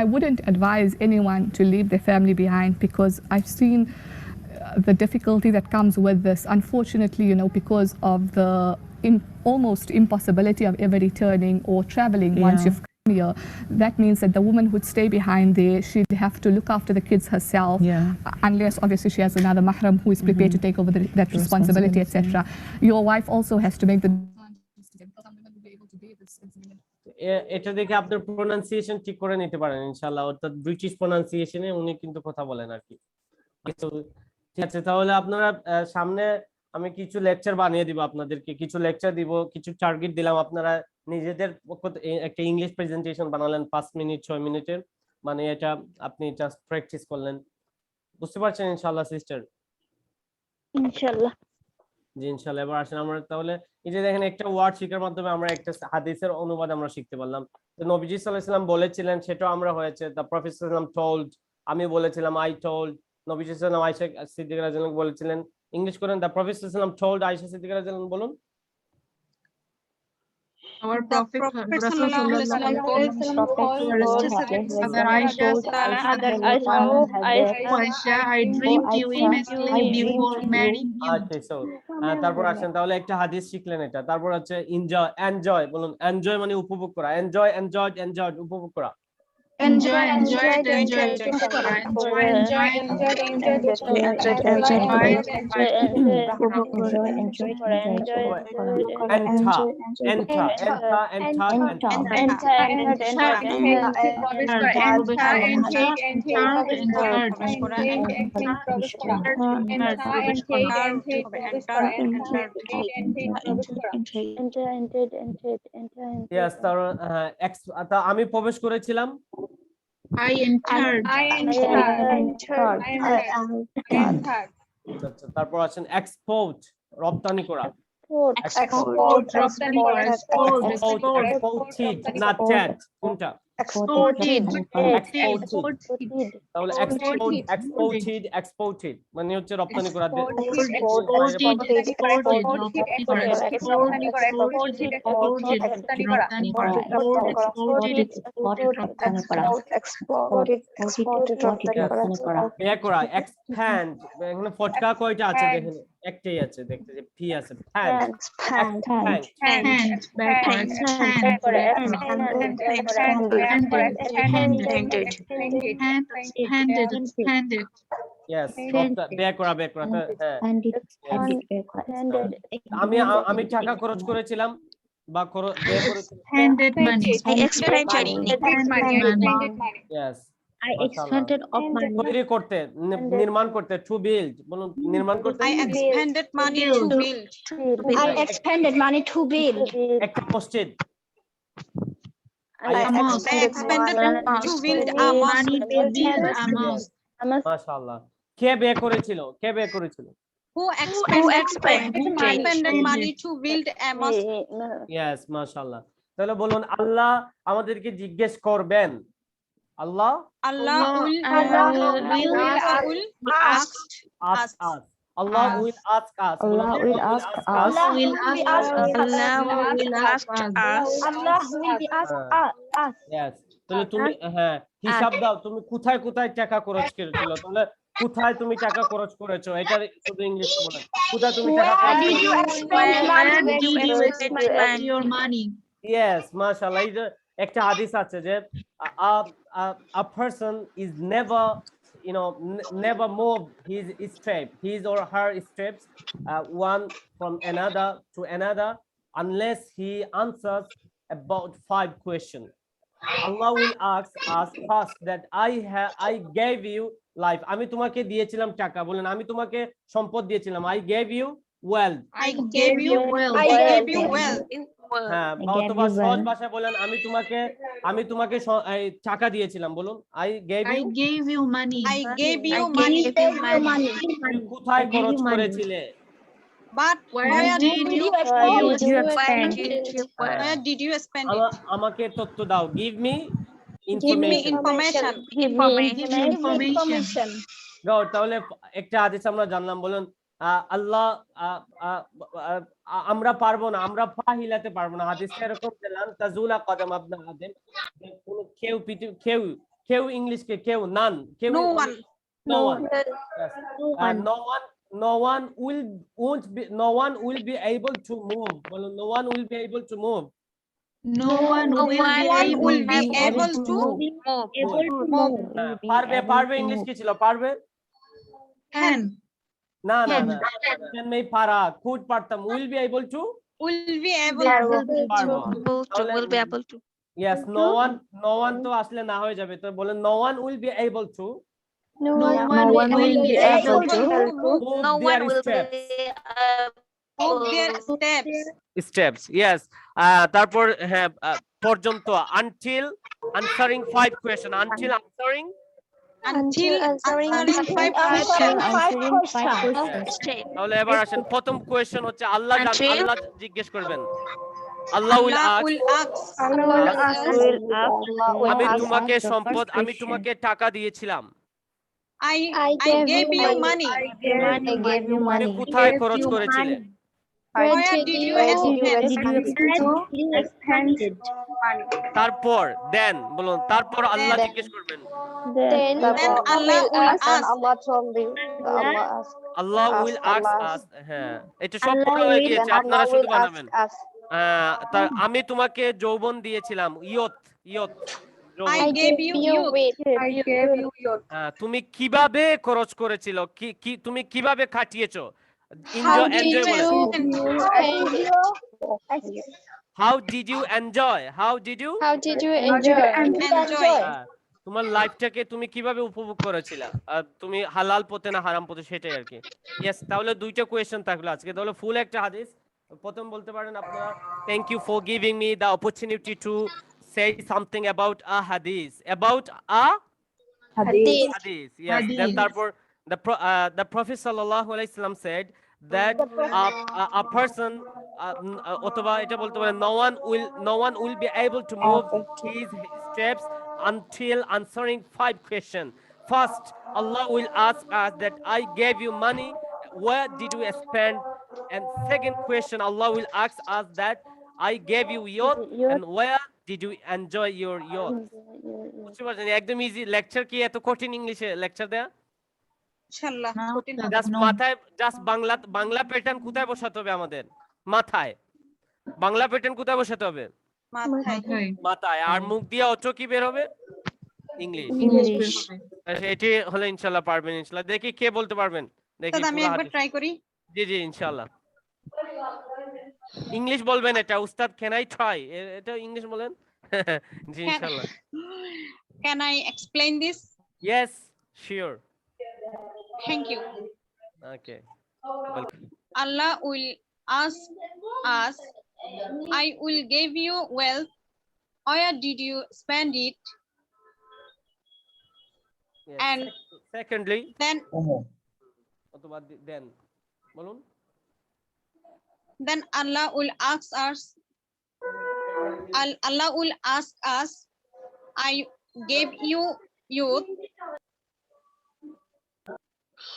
I wouldn't advise anyone to leave their family behind, because I've seen the difficulty that comes with this. Unfortunately, because of the almost impossibility of ever returning or traveling once you've come here, that means that the woman would stay behind there. She'd have to look after the kids herself, unless obviously she has another mahram who is prepared to take over that responsibility, etc. Your wife also has to make the এটা দেখে আপনার pronunciation ঠিক করে নিতে পারেন ইনশাআল্লাহ, অর্থাৎ British প্রোনাউন্সিয়েশনে উনি কিন্তু কথা বলেন আর কি। ঠিক আছে, তাহলে আপনারা সামনে আমি কিছু লেকচার বানিয়ে দিব, আপনাদেরকে কিছু লেকচার দিব, কিছু টার্গেট দিলাম, আপনারা নিজেদের একটা ইংলিশ প্রেজেন্টেশন বানালেন 5 মিনিট 6 মিনিটের, মানে এটা আপনি জাস্ট প্র্যাকটিস করলেন। বুঝতে পারছেন ইনশাআল্লাহ সিস্টার? ইনশাআল্লাহ। জি ইনশাআল্লাহ। এবার আসেন আমরা তাহলে এই যে দেখেন একটা ওয়ার্ড শেখার মাধ্যমে আমরা একটা হাদিসের অনুবাদ আমরা শিখতে পারলাম। তো নবীজি সাল্লাল্লাহু আলাইহি ওয়াসাল্লাম বলেছিলেন, সেটাও আমরা হয়েছে। দ্য প্রফেট সাল্লাল্লাহু আলাইহি ওয়াসাল্লাম টোল্ড, আমি বলেছিলাম আই টোল্ড। নবীজি সাল্লাল্লাহু আলাইহি ওয়াসাল্লাম আয়েশা সিদ্দিকা রাদিয়াল্লাহু আনহা বলেছিলেন। ইংলিশ করেন, দ্য প্রফেট সাল্লাল্লাহু আলাইহি ওয়াসাল্লাম টোল্ড আয়েশা সিদ্দিকা রাদিয়াল্লাহু আনহা বলুন। Our The prophet Prophet Rasul sallallahu alaihi wasallam told Mother Aisha Aisha, I dreamed you immensely before marrying you. আচ্ছা সো তারপর আসেন তাহলে একটা হাদিস শিখলেন এটা। তারপর হচ্ছে এনজয়, এনজয় বলুন। এনজয় মানে উপভোগ করা, এনজয় এনজয়েড এনজয়েড উপভোগ করা। Enjoy, enjoy, enjoy, আমি প্রবেশ করেছিলাম। I entered. তারপর আছেন এক্সপোর্ট, রপ্তানি করা। Exported, not that, কোনটা? Exported মানে হচ্ছে রপ্তানি করা। এক্সপ্যান্ড, এখানে ফটকা কয়টা আছে দেখেন? একটাই আছে, দেখতে যে ফি আছে। আমি টাকা খরচ করেছিলাম বা তৈরি করতে, নির্মাণ করতে, টু বিল্ড বলুন। নির্মাণ করতে I expended money to build. I expended money to build. একটা মসজিদ। I expended to build a mosque. মাশাআল্লাহ। কে ব্যয় করেছিল? কে ব্যয় করেছিল? Who expended money to build a mosque? Yes, মাশাআল্লাহ। তাহলে বলুন আল্লাহ আমাদেরকে জিজ্ঞেস করবেন। Allah will ask us. Allah will ask us. Allah will ask us. Allah will ask us. Allah will ask us. Allah will ask us. Yes. তাহলে তুমি হিসাব দাও, তুমি কোথায় কোথায় টাকা খরচ করেছিল? তাহলে কোথায় তুমি টাকা খরচ করেছো? এটা শুধু ইংলিশ বলেন। কোথায় তুমি টাকা খরচ করেছো? Your money. Yes, মাশাআল্লাহ। এই যে একটা হাদিস আছে যে a person is never, never move his or her steps one from another to another unless he answers about 5 questions. Allah will ask us first that I gave you life. আমি তোমাকে দিয়েছিলাম টাকা, বলেন আমি তোমাকে সম্পদ দিয়েছিলাম। I gave you wealth. I gave you wealth. হ্যাঁ, অথবা সহজ ভাষায় বলেন আমি তোমাকে টাকা দিয়েছিলাম, বলুন I gave you money. I gave you money. তুমি কোথায় খরচ করেছিলে? But where did you spend it? Where did you spend it? আমাকে তথ্য দাও। Give me information. তাহলে একটা হাদিস আমরা জানলাম, বলুন আল্লাহ আমরা পারবো না, আমরা পা হিলাতে পারবো না। হাদিসটা এরকম যে লান তাজুলা কদম আবনা আদম, কোন কেউ ইংলিশকে কেউ নান, কেউ no one will be able to move. বলুন no one will be able to move. No one will be able to move. পারবে ইংলিশ কি ছিল? পারবে Can. না নেই পারা, খুদ পারতাম। will be able to, Will be able to. Yes, no one তো আসলে না হয়ে যাবে, তো বলেন no one will be able to No No one one will be able to move No their one will steps. be Move their able steps. Yes, তারপর হ্যাঁ পর্যন্ত until answering 5 question, until answering Until answering answering 5 answering questions. 5 questions. step. তাহলে এবার আসেন প্রথম question হচ্ছে আল্লাহ Until- আল্লাহ জিজ্ঞেস করবেন, আল্লাহ will Allah ask will ask. আমি তোমাকে সম্পদ, আমি তোমাকে টাকা দিয়েছিলাম, I gave you money. I gave you তুমি money. কোথায় খরচ করেছিলে? Where did you spend? তারপর দেন বলুন, তারপর আল্লাহ Then- জিজ্ঞেস করবেন, Then Allah will ask. Allah told you. Allah asked. Allah will ask Allah us, হ্যাঁ এটা সব পড়া হয়ে গিয়েছে, Then আপনারা Allah শুধু will বানাবেন। ask us. আমি তোমাকে যৌবন দিয়েছিলাম, ইয়ত I gave you youth. তুমি কিভাবে খরচ করেছিল, কি তুমি কিভাবে কাটিয়েছো? How এনজয় did বলেন, you how did you enjoy, How did you enjoy? enjoy? তোমার লাইফটাকে তুমি কিভাবে উপভোগ করেছিলা, তুমি হালাল পথে না হারাম পথে, সেটাই আর কি। ইয়েস, তাহলে দুইটা কোয়েশ্চেন থাকলো আজকে, তাহলে ফুল একটা হাদিস প্রথম বলতে পারেন আপনারা, thank you for giving me the opportunity to say something about a hadith, about a Hadith. hadith. Yes, then Hadith. therefore the Prophet sallallahu alaihi wasallam said that a person অথবা এটা বলতে পারেন no one will be able to move his steps until answering 5 questions. First, Allah will ask us that I gave you money, where did you spend? And second question, Allah will ask us that I gave you youth, and where did you enjoy your youth? বুঝতে পারছেন, একদম easy lecture, কি এত কঠিন ইংলিশে lecture দেয়া? Inshallah. No, just no. মাথায়, just Bangla pattern কোথায় বসাতে হবে আমাদের? মাথায়। বাংলা প্যাটার্ন কোথায় বসাতে হবে? মাথায়। মাথায়। আর মুখ দিয়ে অটো কি বের হবে? ইংলিশ। এটি হলে ইনশাআল্লাহ পারবেন, ইনশাআল্লাহ। দেখি কে বলতে পারবেন, দেখি তাহলে আমি পুরো একবার হাদিস। ট্রাই করি। জি ইনশাআল্লাহ। ইংলিশ বলবেন এটা, উস্তাদ ক্যান আই ট্রাই, এটা ইংলিশ বলেন। জি ইনশাআল্লাহ। Can I explain this? Yes, sure. Thank you. Okay. Welcome. Allah will ask us, I will give you wealth. Where did you spend it? Yes. And Secondly, then অথবা দেন বলুন। Allah will ask us, Allah will ask us, I gave you youth.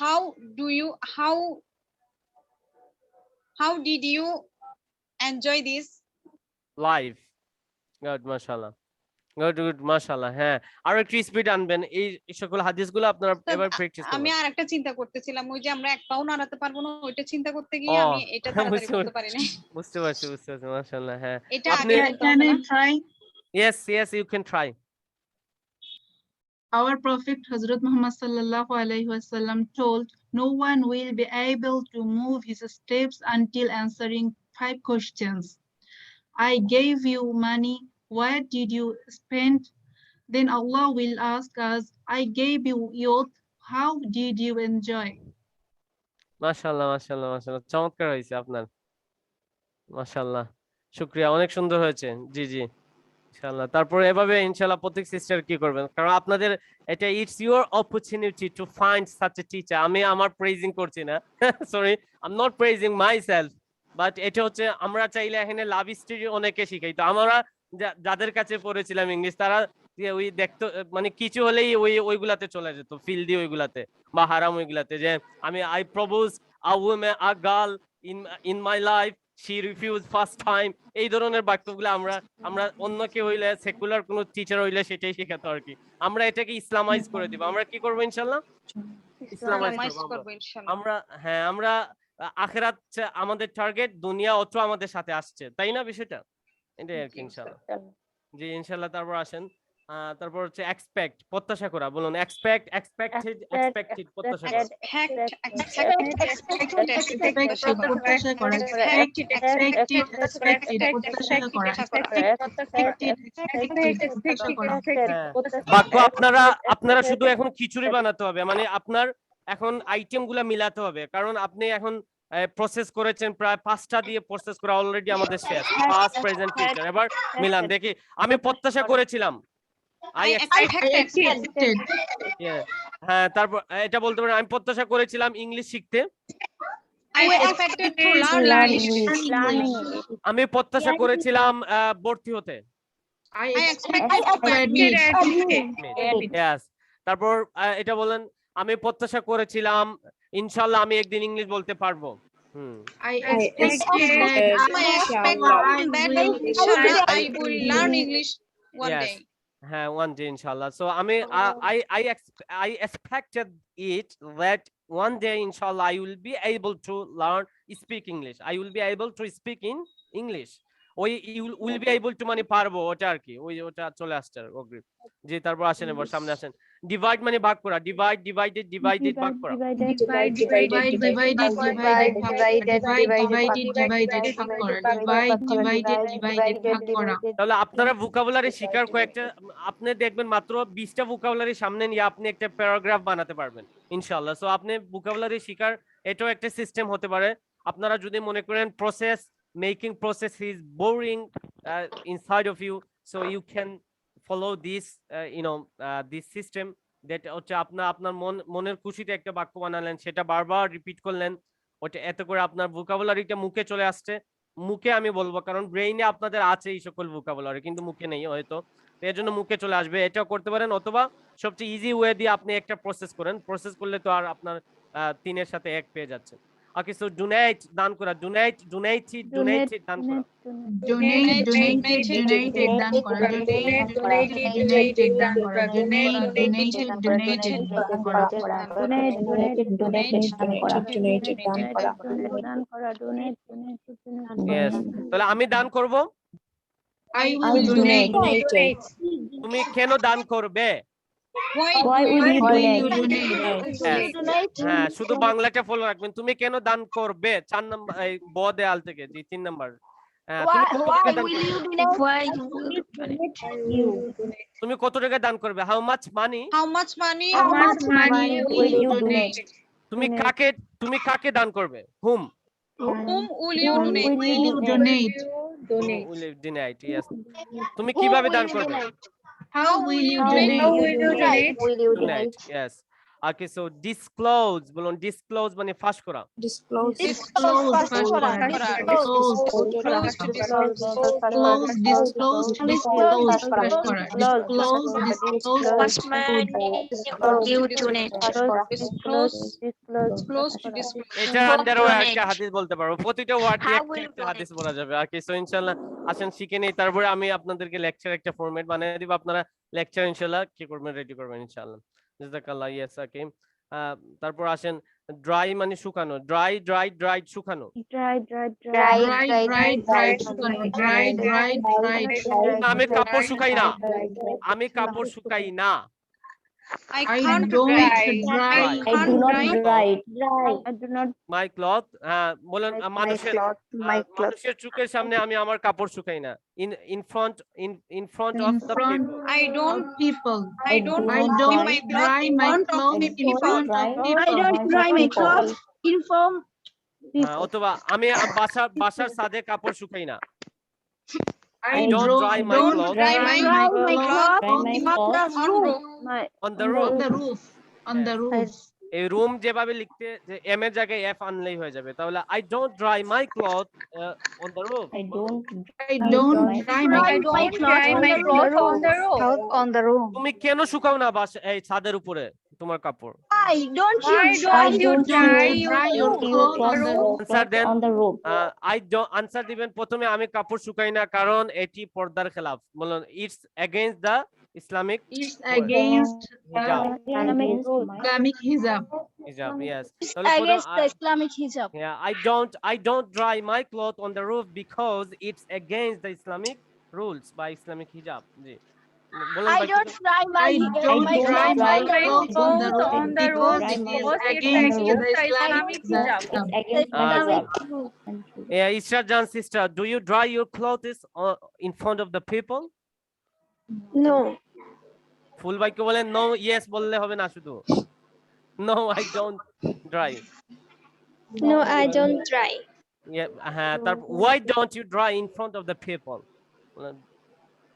How did you enjoy this? Live. Good মাশাআল্লাহ, good মাশাআল্লাহ। হ্যাঁ, আর একটু speed আনবেন, এই সকল হাদিসগুলো আপনারা এবার প্র্যাকটিস করবেন। আমি আরেকটা চিন্তা করতেছিলাম, ওই যে আমরা এক পাও নাড়াতে পারবো না, ওইটা চিন্তা করতে গিয়ে আমি এটা তাড়াতাড়ি করতে পারি না। বুঝতে পারছি মাশাআল্লাহ। হ্যাঁ, এটা আপনি আগে বলতে Can হবে I না? try? yes you can try. Our Prophet Hazrat Muhammad sallallahu alaihi wasallam told, no one will be able to move his steps until answering 5 questions. I gave you money, where did you spend? Then Allah will ask us, I gave you youth, how did you enjoy? মাশাআল্লাহ চমৎকার হয়েছে আপনার, মাশাআল্লাহ, শুকরিয়া, অনেক সুন্দর হয়েছে। জি ইনশাআল্লাহ। তারপর এভাবে ইনশাআল্লাহ প্রত্যেক সিস্টার কি করবেন, কারণ আপনাদের এটা it's your opportunity to find such a teacher. আমি আমার প্রেজিং করছি না, sorry, I am not praising my self, but এটা হচ্ছে আমরা চাইলে এখানে লাভ স্টোরি অনেকে শিখাই। তো আমরা যাদের কাছে পড়েছিলাম ইংলিশ, তারা ওই দেখতো মানে কিছু হলেই ওইগুলাতে চলে যেত, ফিল দিয়ে ওইগুলাতে বা হারাম ওইগুলাতে, যে আমি I propose a women a girl in my life, she refused first time, এই ধরনের বাক্যগুলো আমরা অন্য কেউ হইলে, সেকুলার কোনো টিচার হইলে সেটাই শেখাতো আর কি। আমরা এটাকে ইসলামাইজ করে দিব। আমরা কি করবো ইনশাআল্লাহ? ইসলামাইজ করব ইনশাআল্লাহ। আমরা আখিরাত আমাদের টার্গেট, দুনিয়া অত আমাদের সাথে আসছে, তাই না বিষয়টা? এটাই আর কি ইনশাআল্লাহ। জি ইনশাআল্লাহ। তারপর আসেন তারপর হচ্ছে এক্সপেক্ট, প্রত্যাশা করা, বলুন এক্সপেক্ট, এক্সপেক্টেড, এক্সপেক্টেড, প্রত্যাশা করা। Expected, প্রত্যাশা করা। Expected, expected, প্রত্যাশা করা। Expected, প্রত্যাশা করা। বাক্য আপনারা শুধু এখন খিচুড়ি বানাতে হবে, মানে আপনার এখন আইটেম গুলা মিলাতে হবে, কারণ আপনি এখন প্রসেস করেছেন প্রায় 5টা দিয়ে প্রসেস করা অলরেডি আমাদের শেষ, পাস্ট প্রেজেন্ট ফিউচার। এবার মিলান দেখি। আমি প্রত্যাশা করেছিলাম, Expected, হ্যাঁ, তারপর এটা বলতে পারেন আমি প্রত্যাশা করেছিলাম ইংলিশ শিখতে। I expected to learn English. আমি প্রত্যাশা করেছিলাম ভর্তি হতে। I expected to admit. Yes. তারপর এটা বলেন আমি প্রত্যাশা করেছিলাম ইনশাআল্লাহ আমি একদিন ইংলিশ বলতে পারবো। I expected that I will learn English one Yes. day. হ্যাঁ, one day inshallah. So I expected it that one day inshallah I will be able to speak English. I will be able to speak in English. ওই will be able to মানে পারবো, ওটা আর কি, ওটা চলে আসছে অগ্রিম। জি, তারপর আসেন, এবার সামনে আসেন। ডিভাইড মানে ভাগ করা, ডিভাইড, ডিভাইডেড, ডিভাইডেড, ভাগ করা। তাহলে আপনারা ভোকাবুলারি শিকার কয়েকটা, আপনি দেখবেন মাত্র 20টা ভোকাবুলারি সামনে নিয়ে আপনি একটা প্যারাগ্রাফ বানাতে পারবেন ইনশাআল্লাহ। সো আপনি ভোকাবুলারি শিকার, এটাও একটা সিস্টেম হতে পারে। আপনারা যদি মনে করেন process making process is boring inside of you, so you can follow this this system that হচ্ছে আপনার মনের খুশিতে একটা বাক্য বানালেন, সেটা বারবার রিপিট করলেন, ওটা এত করে আপনার ভোকাবুলারিটা মুখে চলে আসছে। মুখে আমি বলবো কারণ ব্রেইনে আপনাদের আছে এই সকল ভোকাবুলারি, কিন্তু মুখে নেই হয়তো, এর জন্য মুখে চলে আসবে। এটাও করতে পারেন, অথবা সবচেয়ে ইজি ওয়ে দিয়ে আপনি একটা প্রসেস করেন। প্রসেস করলে তো আর আপনার 3 এর সাথে 1 পেয়ে যাচ্ছে। Okay, so donate, দান করা, donate, donated, donated, দান করা। Donate, donated, দান করা। Donate, donated, দান করা। Donate, donated, donated, দান করা। Yes. তাহলে আমি দান করব। I will donate. তুমি কেন দান করবে? Why will you donate? হ্যাঁ, শুধু বাংলাটা ফলো রাখবেন। তুমি কেন দান করবে? 4 নাম্বার এই ব দেয়াল থেকে, জি 3 নাম্বার। তুমি কত টাকা দান করবে? How much money? How much money? Will you donate? তুমি কাকে দান করবে? Whom? Whom will you donate? Will you donate? Will you donate? Yes. তুমি কিভাবে দান করবে? How will you donate? Donate. Yes. Okay, so disclose, বলুন disclose মানে ফাঁস করা। Disclose, ফাঁস করা। Disclose, ফাঁস করা। Disclose, ফাঁস করা। এটার আন্ডারও একটা হাদিস বলতে পারবো, প্রতিটা ওয়ার্ড দিয়ে একটা হাদিস বলা যাবে। ওকে, সো ইনশাআল্লাহ আসেন শিখে নেই, তারপরে আমি আপনাদেরকে লেকচার একটা ফরম্যাট বানিয়ে দিব, আপনারা লেকচার ইনশাআল্লাহ কি করবেন, রেডি করবেন ইনশাআল্লাহ। জাযাকাল্লাহ। ইয়েস, ওকে। তারপর আসেন ড্রাই মানে শুকানো, ড্রাই শুকানো। আমি কাপড় শুকাই না, আমি কাপড় শুকাই না। I don't dry. I do not dry. My cloth, বলেন মানুষের চোখের সামনে আমি আমার কাপড় শুকাই না। in front of the people. I don't dry my clothes in front of people. I don't dry my clothes in front. অথবা আমি বাসার ছাদে কাপড় শুকাই না। I don't dry my clothes on the roof. এই রুম যেভাবে লিখতে, যে এম এর জায়গায় এফ আনলেই হয়ে যাবে, তাহলে I don't dry my clothes on the roof. I don't dry my clothes on the roof. তুমি কেন শুকাও না এই ছাদের উপরে তোমার কাপড়? Why don't you dry your clothes on the roof? I don't answer দিবেন প্রথমে আমি কাপড় শুকাই না কারণ এটি পর্দার খেলাফ। বলুন it's against the Islamic Islamic hijab. Yes. Against the Islamic hijab. Yeah, I don't dry my clothes on the roof because it's against the Islamic rules by Islamic hijab. জি। বলেন I বাকি don't dry my I don't my dry clothes my on the road. clothes on the road on the because road it is because it's against against the the Islamic Islamic hijab. hijab. against my Islamic hijab. rule. Yeah, Isra Jan sister, do you dry your clothes in front of the people? No. ফুল বাক্য বলেন no yes বললে হবে না শুধু no I don't dry No, I don't dry. হ্যাঁ তারপর why don't you dry in front of the people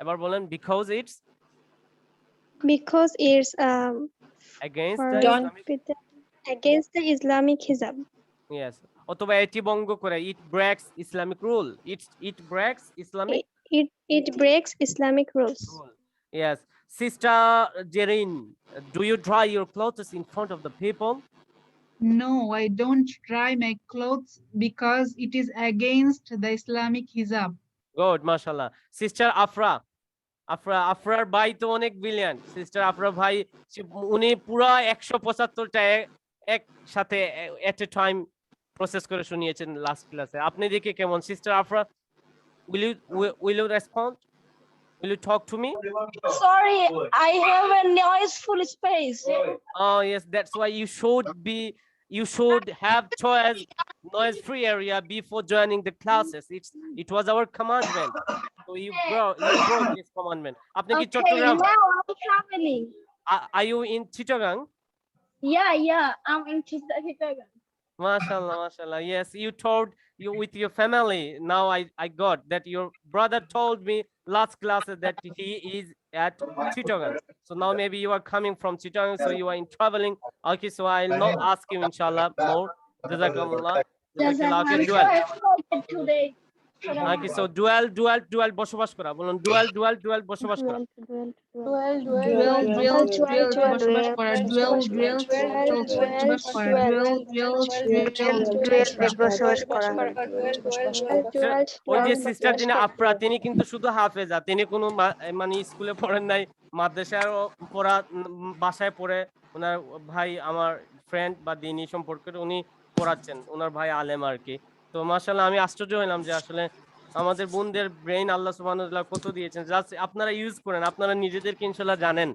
এবার বলেন because it's Because it's against for the Islamic against the Islamic hijab. yes অথবা এটি ভঙ্গ করে it breaks Islamic rule it breaks Islamic It breaks Islamic rules. rule yes sister Jerin do you dry your clothes in front of the people? No, I don't dry my clothes because it is against the Islamic hijab. Good, mashallah. Sister আফরার ভাই তো অনেক brilliant sister Afra ভাই উনি পুরো 175টা একসাথে এট এ time process করে শুনিয়েছেন last ক্লাসে আপনি দেখে কেমন sister Afra will you respond will you talk to me Sorry, I have a noiseful space. oh yes that's why you should have choice noise free area before joining the classes it was our commandment so you broke this commandment apni ki Okay, Chattogram now I'm traveling. are you in Chittagong Yeah, I'm in Chittagong. mashallah yes you told you with your family now I got that your brother told me last class that he is at Chittagong so now maybe you are coming from Chittagong so you are in traveling okay so I'll not ask you inshallah more jazakumullah Today. okay so dual বসবাস করা বলুন dual বসবাস করা Dual বসবাস করা dual বসবাস করা ওই যে সিস্টার যিনি আফরা তিনি কিন্তু শুধু হাফেজা তিনি কোনো মানে স্কুলে পড়েন নাই মাদ্রাসায় পড়া বাসায় পড়ে ওনার ভাই আমার ফ্রেন্ড বা দিনী সম্পর্কের উনি পড়াচ্ছেন ওনার ভাই আলেম আর কি তো মাশাআল্লাহ আমি আশ্চর্য হলাম যে আসলে আমাদের বোনদের ব্রেইন আল্লাহ সুবহানাহু ওয়া তাআলা কত দিয়েছেন জাস্ট আপনারা ইউজ করেন আপনারা নিজেদেরকে ইনশাআল্লাহ জানেন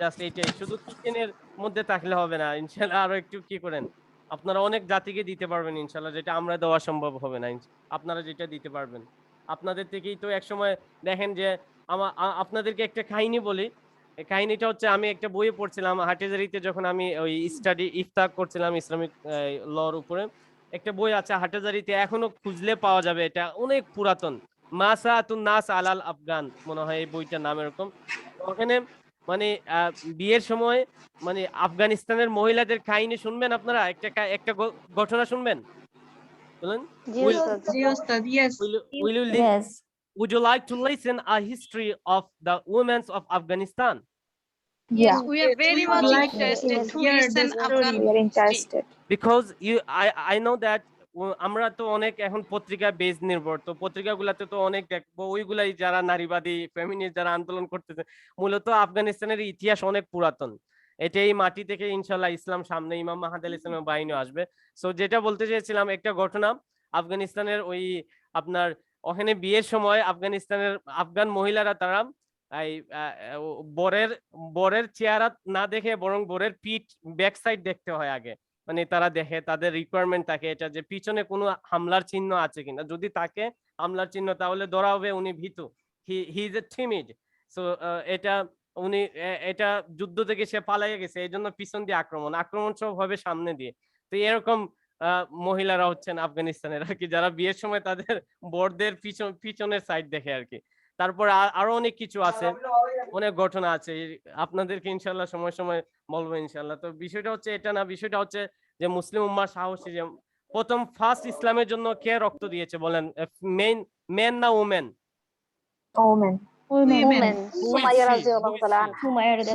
জাস্ট এইটাই শুধু কিচেনের মধ্যে থাকলে হবে না ইনশাআল্লাহ আরো একটু কি করেন আপনারা অনেক জাতিকে দিতে পারবেন ইনশাআল্লাহ যেটা আমরা দেওয়া সম্ভব হবে না আপনারা যেটা দিতে পারবেন আপনাদের থেকেই তো একসময় দেখেন যে আপনাদেরকে একটা কাহিনী বলি এই কাহিনীটা হচ্ছে আমি একটা বইয়ে পড়ছিলাম হাটেজারিতে যখন আমি ওই স্টাডি ইফতাক করছিলাম ইসলামিক লর উপরে একটা বই আছে হাটেজারিতে এখনো খুঁজলে পাওয়া যাবে এটা অনেক পুরাতন মাসাতুন নাস আলাল আফগান মনে হয় এই বইটার নাম এরকম ওখানে মানে বিয়ের সময় মানে আফগানিস্তানের মহিলাদের কাহিনী শুনবেন আপনারা একটা ঘটনা শুনবেন বলেন would you like to listen a history of the women of Afghanistan Yes, we are very much interested to listen Afghan history. because I know that আমরা তো অনেক এখন পত্রিকা বেস নির্ভর তো পত্রিকাগুলোতে তো অনেক দেখবো ওইগুলাই যারা নারীবাদী ফেমিনিস্ট যারা আন্দোলন করতেছে মূলত আফগানিস্তানের ইতিহাস অনেক পুরাতন এটা এই মাটি থেকে ইনশাআল্লাহ ইসলাম সামনে ইমাম মাহাদি আলাইহিস সালামের বাহিনী আসবে সো যেটা বলতে চাইছিলাম একটা ঘটনা আফগানিস্তানের ওই আপনার ওখানে বিয়ের সময় আফগানিস্তানের আফগান মহিলারা তারা এই বরের চেহারা না দেখে বরং বরের পিঠ ব্যাক সাইড দেখতে হয় আগে মানে তারা দেখে তাদের রিকোয়ারমেন্ট থাকে এটা যে পিছনে কোনো হামলার চিহ্ন আছে কিনা যদি থাকে হামলার চিহ্ন তাহলে ধরা হবে উনি ভীতু he is a timid so এটা উনি এটা যুদ্ধ থেকে সে পালিয়ে গেছে এই জন্য পিছন দিয়ে আক্রমণ সব হবে সামনে দিয়ে তো এরকম মহিলারা হচ্ছেন আফগানিস্তানের আর কি যারা বিয়ের সময় তাদের বরদের পিছনের সাইড দেখে আর কি তারপর আরো অনেক কিছু আছে অনেক ঘটনা আছে আপনাদেরকে ইনশাআল্লাহ সময় সময় বলবো ইনশাআল্লাহ তো বিষয়টা হচ্ছে এটা না বিষয়টা হচ্ছে যে মুসলিম উম্মাহ সাহসী যে প্রথম ফার্স্ট ইসলামের জন্য কে রক্ত দিয়েছে বলেন মেন না ওমেন সুমাইয়া রাদিয়াল্লাহু তাআলা আনহা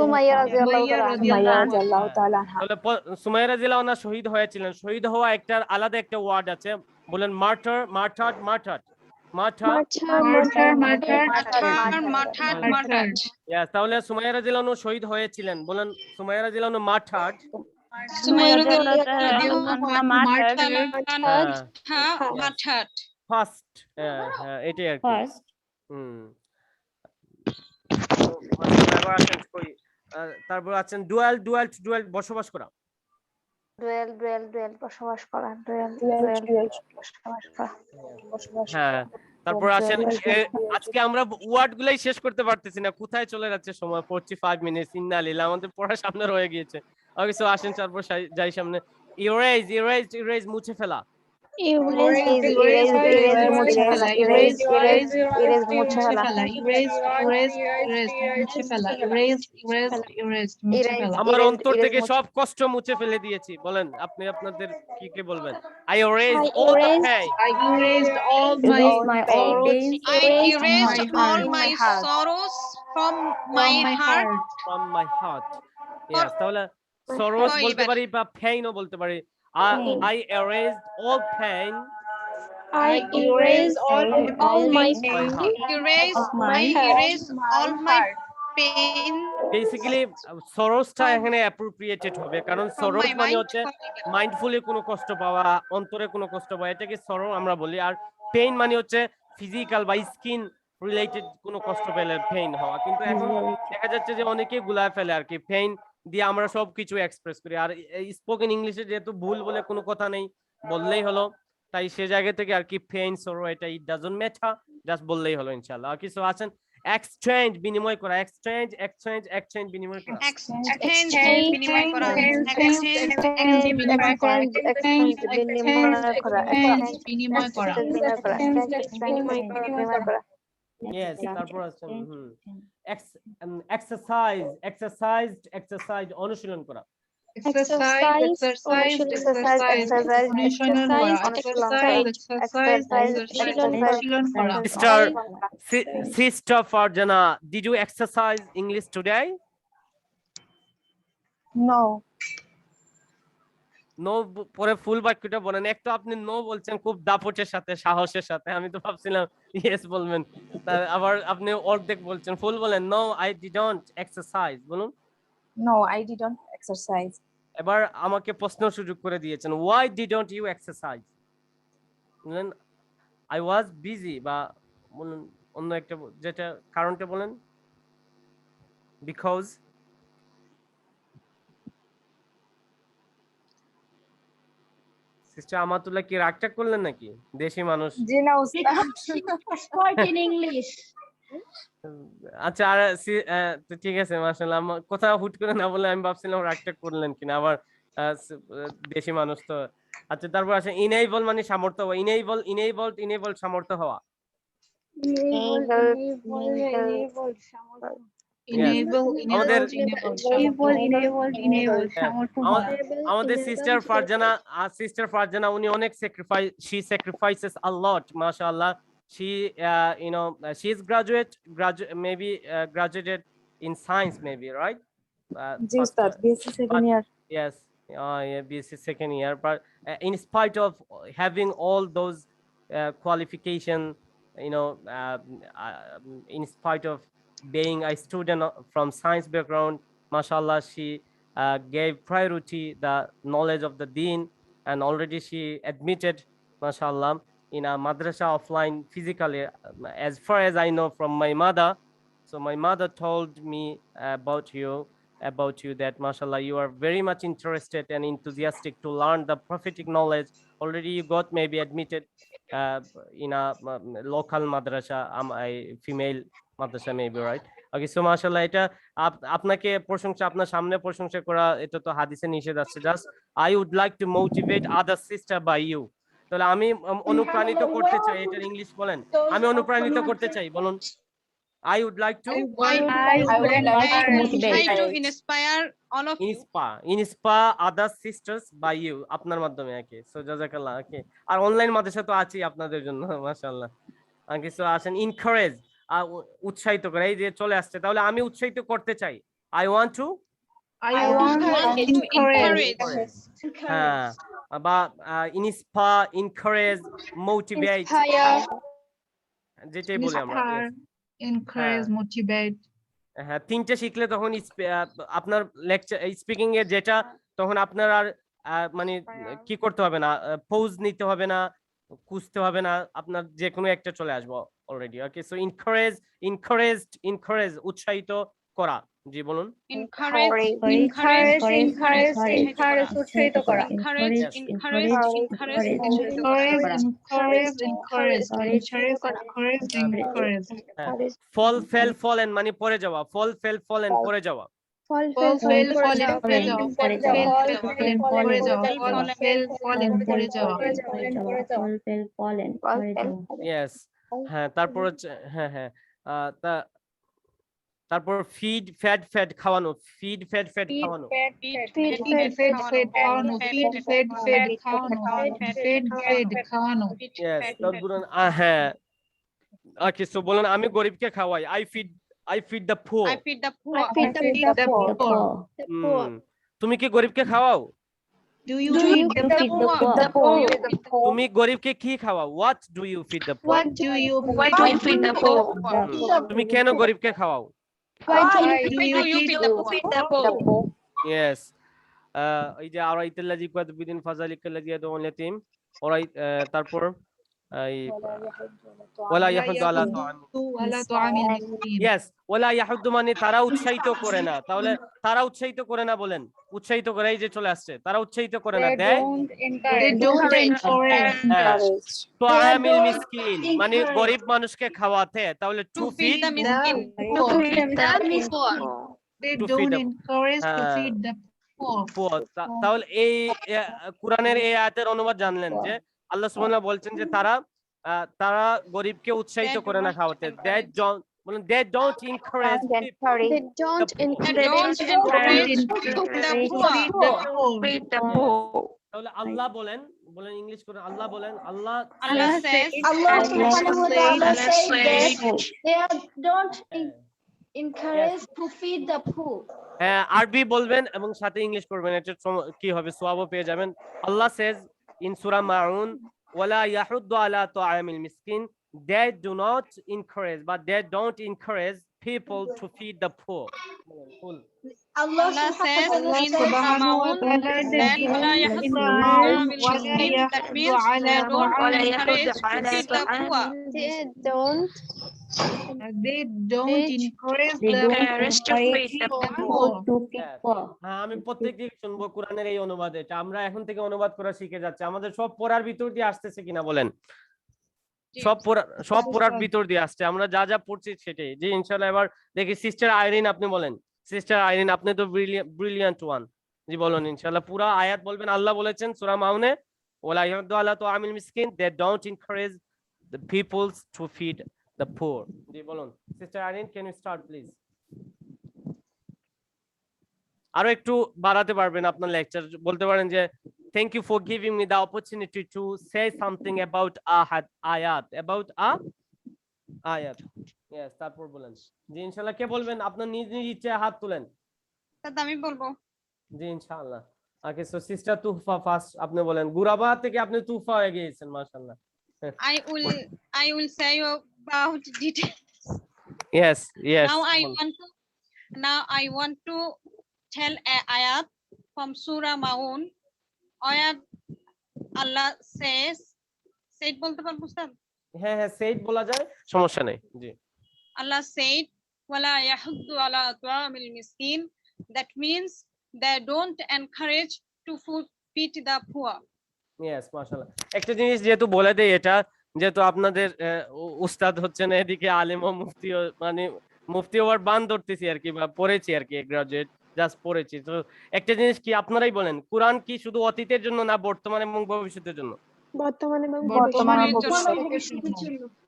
সুমাইয়া রাদিয়াল্লাহু আনহা শহীদ হয়েছিলেন শহীদ হওয়া একটা আলাদা একটা ওয়ার্ড আছে বলেন মার্টার্ড তাহলে সুমাইয়া রাদিয়াল্লাহু আনহা শহীদ হয়েছিলেন বলেন সুমাইয়া রাদিয়াল্লাহু আনহা মার্টার্ড ফার্স্ট এটাই আর কি এবার আছেন কই তারপর আছেন ডুয়াল ডুয়াল ডুয়াল বসবাস করা ডুয়েল ডুয়েল ডুয়েল বসবাস করা ডুয়েল ডুয়েল বসবাস করা হ্যাঁ তারপর আসেন আজকে আমরা ওয়ার্ড গুলাই শেষ করতে পারতেছি না কোথায় চলে যাচ্ছে সময় 45 মিনিট ইন্না লিল্লাহ আমাদের পড়া সামনে রয়ে গিয়েছে ওকে সো আসেন তারপর যাই সামনে ইরেজ ইরেজ ইরেজ মুছে ফেলা মুছে ফেলা আমার অন্তর থেকে সব কষ্ট মুছে ফেলে দিয়েছি বলেন আপনি আপনাদের কি কি বলবেন I erased all the pain I erased all my sorrows. I erased all my sorrows from my heart. from my heart yes তাহলে sorrows বলতে পারি বা pain ও বলতে পারি I erased all pain I erase all my pain. Erase all my pain. Basically সরোসটা এখানে appropriated হবে কারণ সরোস my মানে mind. হচ্ছে মাইন্ডফুলি কোনো কষ্ট পাওয়া অন্তরে কোনো কষ্ট পাওয়া এটাকে সরো আমরা বলি আর পেইন মানে হচ্ছে ফিজিক্যাল বা স্কিন রিলেটেড কোনো কষ্ট পেলে পেইন হওয়া কিন্তু এখন দেখা যাচ্ছে যে অনেকেই গুলায় ফেলে আর কি পেইন দিয়ে আমরা সবকিছু এক্সপ্রেস করি আর স্পোকেন ইংলিশে যেহেতু ভুল বলে কোনো কথা নেই বললেই হলো তাই সে জায়গা থেকে আর কি পেইন সরো এটা ইট ডাজন্ট ম্যাটার জাস্ট বললেই হলো ইনশাআল্লাহ আর কিছু আছেন এক্সচেঞ্জ বিনিময় করা এক্সচেঞ্জ এক্সচেঞ্জ এক্সচেঞ্জ বিনিময় করা Exchange বিনিময় করা yes তারপর আছেন এক্সারসাইজ এক্সারসাইজড এক্সারসাইজ অনুশীলন করা Sister Farjana, did you exercise English today? No. No পরে ফুল বাক্যটা বলেন একটু আপনি নো বলছেন খুব দাপটের সাথে সাহসের সাথে আমি তো ভাবছিলাম ইয়েস বলবেন আবার আপনি অর্ধেক বলছেন ফুল বলেন নো আই ডিডন্ট এক্সারসাইজ বলুন No, I didn't exercise. এবার আমাকে প্রশ্ন সুযোগ করে দিয়েছেন why didn't you exercise বলেন I was busy বা বলুন অন্য একটা যেটা কারণটা বলেন because সিস্টার আমাতুল্লাহ কি রাগটা করলেন নাকি দেশি মানুষ জি না উস্তাদ Expert in English. আচ্ছা আর তো ঠিক আছে মাশাআল্লাহ কোথাও হুট করে না বলে আমি ভাবছিলাম রাগটা করলেন কিনা আবার দেশি মানুষ তো আচ্ছা তারপর আছে ইনেবল মানে সামর্থ্য হওয়া ইনেবল সামর্থ্য হওয়া আমাদের সিস্টার ফারজানা উনি অনেক she sacrifices a lot mashallah she she is graduated in science maybe right জি উস্তাদ BSc second year yes yeah BSc second year but in spite of having all those qualification in spite of being a student from science background mashallah she gave priority the knowledge of the deen and already she admitted mashallah in a madrasa offline physically as far as I know from my mother so my mother told me about you that mashallah you are very much interested and enthusiastic to learn the prophetic knowledge already you got maybe admitted in a local madrasa a female madrasa maybe right okay so mashallah এটা আপনাকে প্রশংসা আপনার সামনে প্রশংসা করা এটা তো হাদিসে নিষেধ আছে just I would like to motivate other sister by you তাহলে আমি অনুপ্রাণিত করতে চাই এটার ইংলিশ বলেন আমি অনুপ্রাণিত করতে চাই বলুন I would like to inspire all of you inspire other sisters by you আপনার মাধ্যমে ওকে সো জাযাকাল্লাহ ওকে আর অনলাইন মাদ্রাসা তো আছেই আপনাদের জন্য মাশাআল্লাহ ওকে সো আসেন encourage উৎসাহিত করে এই যে চলে আসছে তাহলে আমি উৎসাহিত করতে চাই I want to encourage হ্যাঁ বা inspire encourage motivate যেটাই বলি আমরা encourage motivate হ্যাঁ তিনটা শিখলে তখন আপনার লেকচার স্পিকিং এর যেটা তখন আপনার আর মানে কি করতে হবে না পজ নিতে হবে না খুঁজতে হবে না আপনার যে কোনো একটা চলে আসবে অলরেডি ওকে সো encourage উৎসাহিত করা। জি বলুন। encourage উৎসাহিত করা। encourage Yes. encourage encourage হ্যাঁ, fall fell fallen মানে পড়ে যাওয়া, fall fell fallen পড়ে যাওয়া। Yes. হ্যাঁ, তারপর হচ্ছে হ্যাঁ হ্যাঁ তারপর feed fed খাওয়ানো, feed fed খাওয়ানো। Yes, তারপর হ্যাঁ ওকে, সো বলুন আমি গরিবকে খাওয়াই, I feed the poor. I feed the poor. তুমি কি গরিবকে খাওয়াও? Do you feed the poor? তুমি গরিবকে কি খাওয়াও? What do you feed the poor? What do you feed the poor? তুমি কেন গরিবকে খাওয়াও? Why do you feed the poor? Yes. এই যে আরাইতাল লাযী ইয়াকুযু বিদিন ফাযালিকাল লাযী ইয়াদউল ইয়াতীম, তারপর এই ওয়ালা ইয়াহুদ্দু আলা তাআমিল মিসকিন। Yes, ওয়ালা ইয়াহুদ্দু মানে তারা উৎসাহিত করে না, তাহলে তারা উৎসাহিত করে না বলেন, উৎসাহিত করে, এই যে চলে আসছে, তারা উৎসাহিত করে না, They don't encourage. তাআমিল মিসকিন মানে গরিব মানুষকে খাওয়াতে, তাহলে To feed the miskin. They To feed don't the- encourage to হ্যাঁ। feed the poor. তাহলে এই কোরআনের এই আয়াতের অনুবাদ জানলেন যে আল্লাহ সুবহানাহু বলছেন যে তারা গরিবকে উৎসাহিত করে না খাওয়াতে। They don't encourage তাহলে আল্লাহ বলেন ইংলিশ করে, আল্লাহ বলেন, আল্লাহ says encourage to feed the poor. হ্যাঁ আরবি বলবেন এবং সাথে ইংলিশ করবেন, এটা কি হবে, সওয়াবও পেয়ে যাবেন। আল্লাহ says in surah Maun, wala yahuddu ala ta'amil miskin, they do not encourage, but they don't encourage people to feed the poor. Allah says in Surah Maun that wala yahuddu ala miskin, that means they don't encourage to feed the poor. They don't encourage the poor. হ্যাঁ আমি প্রত্যেকদিন শুনবো কোরআনের এই অনুবাদ, এটা আমরা এখন থেকে অনুবাদ করা শিখে যাচ্ছি। আমাদের সব পড়ার ভিতর দিয়ে আসতেছে কিনা বলেন? সব পড়ার ভিতর দিয়ে আসছে, আমরা যা যা পড়ছি সেটাই। জি ইনশাআল্লাহ। এবার দেখি সিস্টার আইরিন, আপনি বলেন। সিস্টার আইরিন আপনি তো ব্রিলিয়ান্ট ওয়ান। জি বলুন ইনশাআল্লাহ, পুরো আয়াত বলবেন। আল্লাহ বলেছেন সূরা মাউনে, ওয়ালা ইয়াহuddu আলা তাআমিল মিসকিন, they don't encourage the peoples to feed the poor. জি বলুন sister Irene, can you start please? আরো একটু বাড়াতে পারবেন আপনার লেকচার, বলতে পারেন যে thank you for giving me the opportunity to say something about ayat, yes, তারপর বলেন। জি ইনশাআল্লাহ, কে বলবেন? আপনার নিজ ইচ্ছে হাত তুলেন। আমি বলবো। জি ইনশাআল্লাহ। ওকে, সো সিস্টার তুহফা ফার্স্ট আপনি বলেন। গুরাবা থেকে আপনি তুহফা হয়ে গিয়েছেন, মাশাআল্লাহ। I will say you about details. Yes. Now I want to tell a ayat from Surah Maun. Ayat Allah says, said বলতে পারবো স্যার? হ্যাঁ said বলা যায়, সমস্যা নেই। জি Allah said wala yahuddu ala ta'amil miskin, that means they don't encourage to feed the poor. Yes, মাশাআল্লাহ। একটা জিনিস যেহেতু বলে দেই, এটা যেহেতু আপনাদের উস্তাদ হচ্ছেন এদিকে আলেম ও মুফতিও, মানে মুফতি হওয়ার বান ধরতেছি আর কি, বা পড়েছি আর কি, গ্রাজুয়েট জাস্ট পড়েছি। তো একটা জিনিস কি আপনারাই বলেন, কোরআন কি শুধু অতীতের জন্য না বর্তমান এবং ভবিষ্যতের জন্য?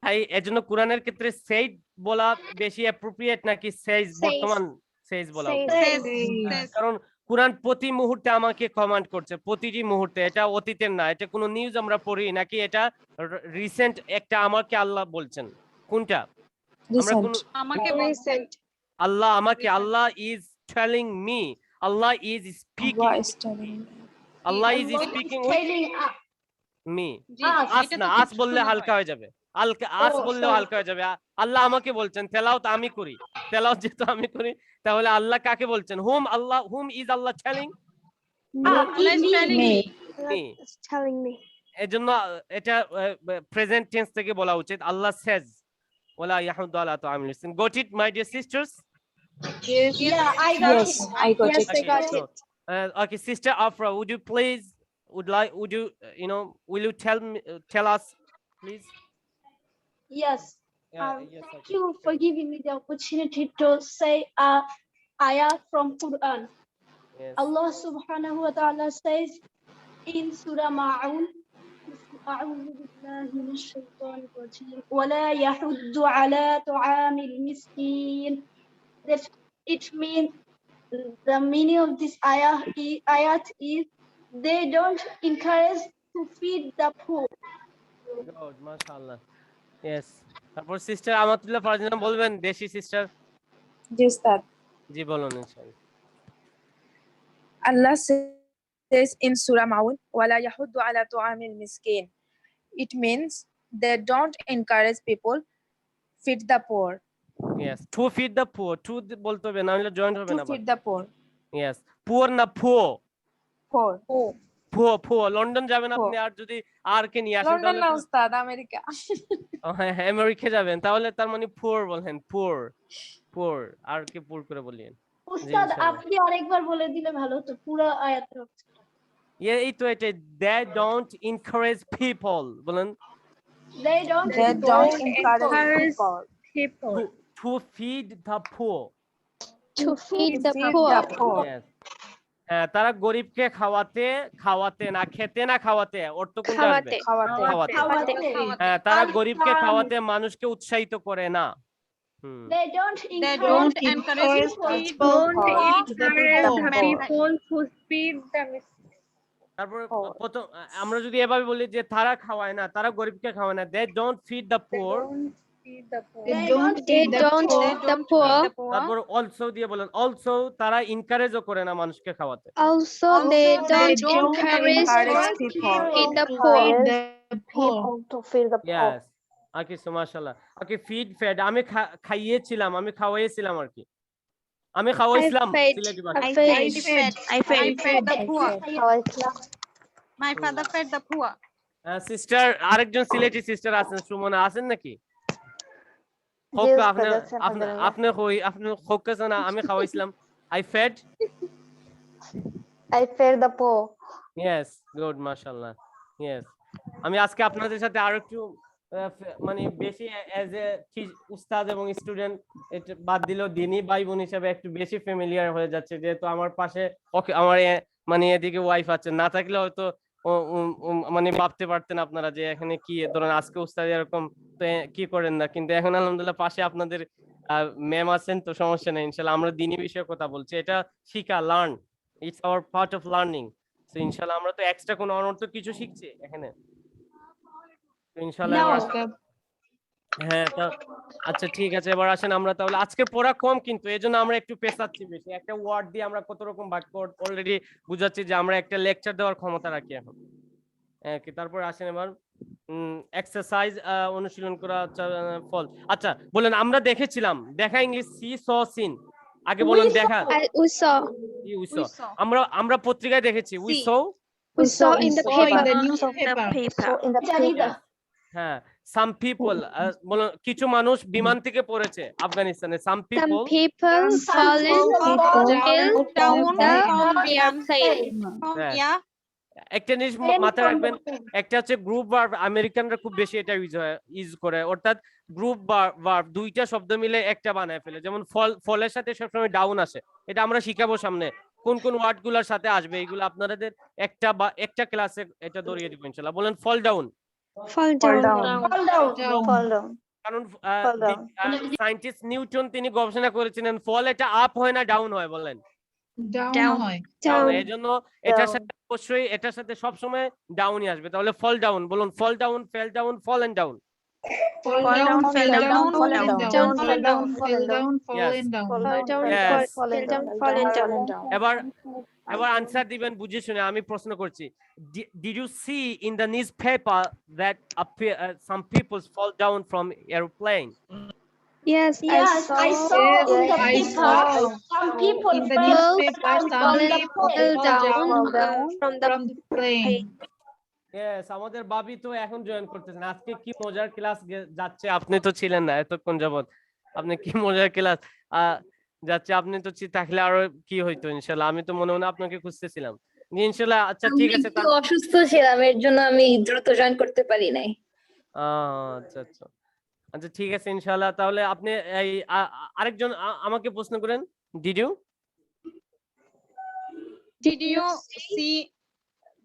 তাই এজন্য কোরআনের ক্ষেত্রে সেইড বলা বেশি অ্যাপ্রোপ্রিয়েট নাকি সেইজ, বর্তমান সেইজ বলা? কারণ কোরআন প্রতি মুহূর্তে আমাকে কমান্ড করছে, প্রতিটি মুহূর্তে। এটা অতীতের না, এটা কোনো নিউজ আমরা পড়ি নাকি, এটা রিসেন্ট একটা আমাকে আল্লাহ বলছেন। কোনটা? আমরা কোন আমাকে বলছেন আল্লাহ আমাকে, Allah is telling me, Allah is speaking, Allah is speaking me. আস বললে হালকা হয়ে যাবে, আস বললেও হালকা হয়ে যাবে। আল্লাহ আমাকে বলছেন, তেলাওয়াত আমি করি, তেলাওয়াত যেহেতু আমি করি, তাহলে আল্লাহ কাকে বলছেন? হুম ইজ আল্লাহ টেলিং? এজন্য এটা প্রেজেন্ট টেন্স থেকে বলা উচিত। আল্লাহ সেজ ওয়ালা ইয়াহুদ্দু আলা তাআমিল মিসকিন। Got it my dear sisters? Yes. Yeah, I got Yes, it. I got Yes, it. I got so, it. okay, Sister Afra, would you please would you will you tell us, please? Yes. Yes, Thank okay. you for giving me the opportunity to say ayah from Quran. Yes. Allah subhanahu wa ta'ala says in Surah Ma'un, أعوذ بالله من الشيطان الرجيم ولا يحض على طعام المسكين. That it means the meaning of this ayat is they don't encourage to feed the poor. Good, mashallah. Yes. তারপর sister Amatullah Farzana বলবেন, দেশি sister. Yes, that. জি বলুন ইনশাআল্লাহ। Allah says in Surah Maun, وَلَا يَحُضُّ عَلَى طُعَامِ الْمِسْكِينِ. It means they don't encourage people feed the poor. Yes, to feed the poor, to বলতে হবে, না হলে joint হবে To না আবার। feed the poor. Yes, poor না poor, Poor. poor লন্ডন যাবেন আপনি, আর যদি আর কে নিয়ে আসেন লন্ডন তাহলে না তো- উস্তাদ, আমেরিকা। হ্যাঁ, আমেরিকা যাবেন তাহলে তার মানে poor বলেন, poor আর কি poor করে বলিয়েন। উস্তাদ ইনশাআল্লাহ। আপনি আরেকবার বলে দিলে ভালো হতো পুরো আয়াতটা। এই তো এটা, they don't encourage people বলেন, They don't They don't encourage people to feed the poor. to feed to feed the poor. Yes. হ্যাঁ, তারা গরিবকে খাওয়াতে না, খেতে না খাওয়াতে, অর্থ কোনটা আসবে? খাওয়াতে। হ্যাঁ, তারা গরিবকে খাওয়াতে মানুষকে উৎসাহিত করে না। They don't They don't encourage encourage people people to feed the poor. who feed the তারপর প্রথম আমরা যদি এভাবে বলি যে তারা খাওয়ায় না, তারা গরিবকে খাওয়ায় না, they don't feed the poor. They don't feed the poor. তারপর also দিয়ে বলেন, also তারা এনকারেজও করে না মানুষকে খাওয়াতে। Also they They don't don't encourage encourage people feed the to poor. feed the poor. To feed the poor. Yes. Okay, so mashallah. Okay, fed আমি খাইয়েছিলাম, আমি খাওয়াইছিলাম আর কি। আমি খাওয়াইছিলাম সিলেটি ভাষায়। I fed the poor. My father fed the poor. Sister আরেকজন Sylheti sister আছেন, সুমনা আছেন নাকি? আপনি খোকাছেন, আমি খাওয়াইছিলাম। I fed the poor. Yes, good, mashallah. Yes. আমি আজকে আপনাদের সাথে আরো একটু মানে বেশি এজ এ উস্তাদ এবং স্টুডেন্ট এটা বাদ দিলেও দিনী ভাই বোন হিসেবে একটু বেশি ফ্যামিলিয়ার হয়ে যাচ্ছে, যেহেতু আমার পাশে আমার মানে এদিকে ওয়াইফ আছে, না থাকলে হয়তো মানে ভাবতে পারতেন আপনারা যে এখানে কি ধরেন আজকে উস্তাদ এরকম কি করেন না, কিন্তু এখন আলহামদুলিল্লাহ পাশে আপনাদের ম্যাম আছেন, তো সমস্যা নেই ইনশাআল্লাহ। আমরা দিনী বিষয়ে কথা বলছি, এটা শিখা, learn, it's our part of learning. তো ইনশাআল্লাহ আমরা তো এক্সট্রা কোনো অনর্থ কিছু শিখছি এখানে ইনশাআল্লাহ। হ্যাঁ, তো আচ্ছা ঠিক আছে, এবার আসেন আমরা তাহলে, আজকে পড়া কম কিন্তু এজন্য আমরা একটু পেছাচ্ছি বেশি, একটা ওয়ার্ড দিয়ে আমরা কত রকম বাক্য অলরেডি বুঝাচ্ছি যে আমরা একটা লেকচার দেওয়ার ক্ষমতা রাখি এখন। ওকে, তারপর আসেন এবার এক্সারসাইজ অনুশীলন করা ফল। আচ্ছা বলেন, আমরা দেখেছিলাম, দেখা ইংলিশ সি স সিন, আগে বলেন দেখা। আমরা পত্রিকায় দেখেছি, We saw in the newspaper. হ্যাঁ, some people বলেন, কিছু মানুষ বিমান থেকে পড়েছে আফগানিস্তানে। some people fallen down হ্যাঁ, একটা জিনিস মাথায় রাখবেন, একটা হচ্ছে গ্রুপ ভার্ব, আমেরিকানরা খুব বেশি এটা ইউজ করে, অর্থাৎ গ্রুপ ভার্ব দুইটা শব্দ মিলে একটা বানায় ফেলে। যেমন ফলের সাথে সবসময় ডাউন আসে, এটা আমরা শিখাবো সামনে কোন কোন ওয়ার্ড গুলার সাথে আসবে, এগুলো আপনাদের একটা ক্লাসে এটা ধরিয়ে দিব ইনশাআল্লাহ। বলেন ফল ডাউন। কারণ সায়েন্টিস্ট নিউটন তিনি গবেষণা করেছিলেন ফল এটা আপ হয় না ডাউন হয়, বলেন Down হয়। এজন্য এটার সাথে অবশ্যই এটার সাথে সব সময় ডাউনই আসবে। তাহলে ফল ডাউন, বলুন fall down, fell down, fall and down. Fall down, fell down, fall down, fall down, fell down, fallen down. এবার আনসার দিবেন বুঝে শুনে। আমি প্রশ্ন করছি, did you see in the newspaper that some people fall down from airplane? Yes, I saw some people In the newspaper, some people fell down from the plane. Yes, আমাদের বাবি তো এখন জয়েন করতেছেন। আজকে কি মজার ক্লাস যাচ্ছে, আপনি তো ছিলেন না এতক্ষণ যাবত, আপনি কি মজার ক্লাস যাচ্ছে, আপনি তো থাকলে আরো কি হইতো ইনশাআল্লাহ, আমি তো মনে মনে আপনাকে খুঁজতেছিলাম। জি ইনশাআল্লাহ, আচ্ছা ঠিক আছে। একটু অসুস্থ ছিলাম, এর জন্য আমি দ্রুত জয়েন করতে পারি নাই। আচ্ছা আচ্ছা আচ্ছা ঠিক আছে ইনশাআল্লাহ। তাহলে আপনি এই আরেকজন আমাকে প্রশ্ন করেন। Did you see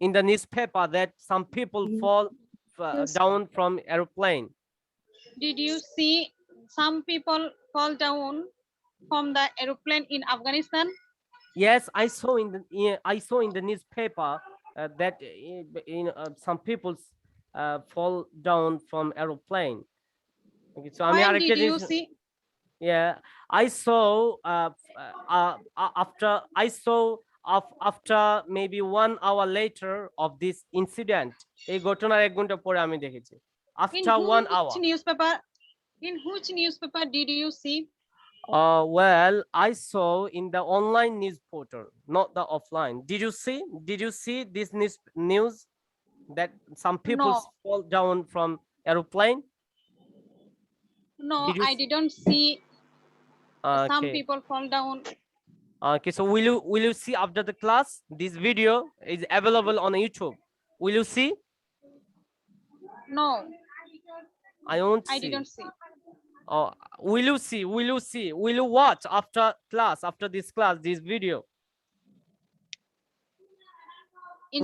in the newspaper that some people fall down from aeroplane? Did you see some people fall down from the aeroplane in Afghanistan? Yes, I saw in the newspaper that some people fall down from aeroplane. Okay, so When did you see? Yeah, I saw after maybe 1 hour later of this incident. এই ঘটনার 1 ঘন্টা পরে আমি দেখেছি। After 1 hour. In which newspaper did you see? Well, I saw in the online news portal, not the offline. Did you see this news that some people fall down from aeroplane? No, I didn't see some Okay. people fall down. Okay, so will you see after the class? This video is available on YouTube. Will you see? No, I won't I see. didn't see. Oh, will you see? Will you watch after class, after this class, this video?